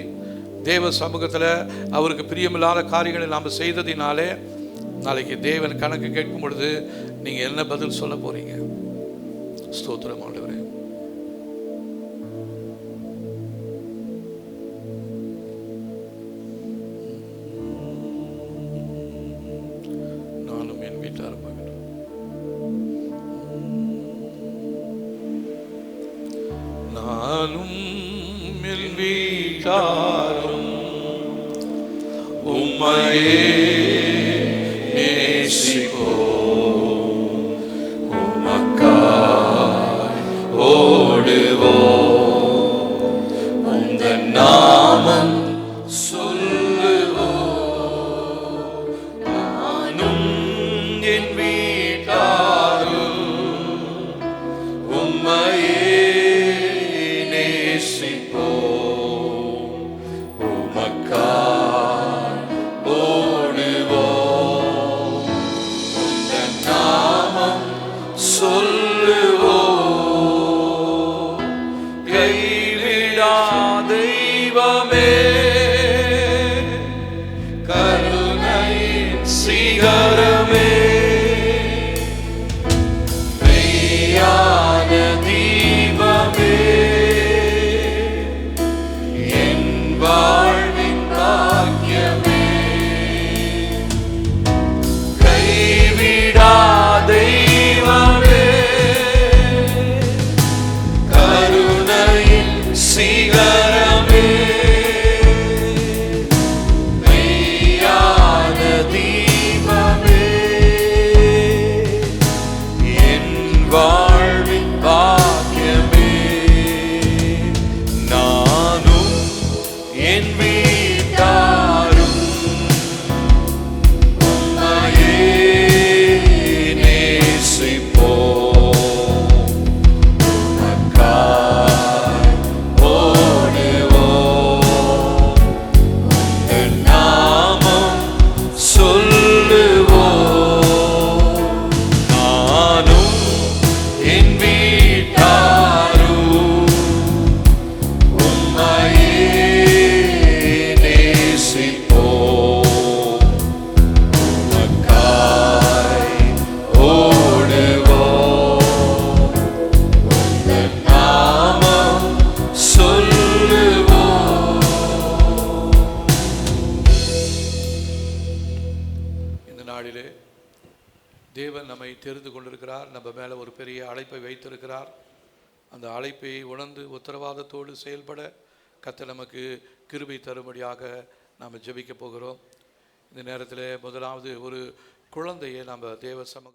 தேவ சமூகத்தில் அவருக்கு பிரியமில்லாத காரியங்களை நாம் செய்ததினாலே நாளைக்கு தேவன் கணக்கு கேட்கும் பொழுது நீங்கள் என்ன பதில் சொல்ல போறீங்க? ஸ்தோத்திரம் ஆண்டவரே. நானும் என் வீட்டார் மகனும் நானும் என் வீட்டாரும் உம்மையே நேசிப்போ, உமக்காய் ஓடுவோ, உந்தன் நாமம் சொல்லுவோ. நானும் என் வீட்டாரும் உம்மையே நேசிப்போ, உமக்காய் ஓடுவோ, உந்தன் நாமம் சொல்லுவோ. கைவிடா தெய்வமே, கருணையின் சிகரமே, மெய்யான தீபமே, என் வாழ்வின் பாக்கியமே. கைவிடா தெய்வமே, கருணையின் சிகரமே, மெய்யான தீபமே, என் வாழ்வின் பாக்கியமே. நானும் என் வீட்டாரும் உம்மையே நேசிப்போம், உமக்காய் ஓடுவோம், உந்தன் நாமம் சொல்லுவோம். நானும் என் வீட்டாரும் உம்மையே நேசிப்போம், உமக்காய் ஓடுவோம், உந்தன் நாமம் சொல்லுவோம். இந்த நாளிலே தேவன் நம்மை தெரிந்து கொண்டிருக்கிறார். நம்ம மேலே ஒரு பெரிய அழைப்பை வைத்திருக்கிறார். அந்த அழைப்பை உணர்ந்து உத்தரவாதத்தோடு செயல்பட கர்த்தர் நமக்கு கிருபை தரும்படியாக நாம் ஜெபிக்க போகிறோம். இந்த நேரத்தில் முதலாவது ஒரு குழந்தையை நம்ம தேவ சமூக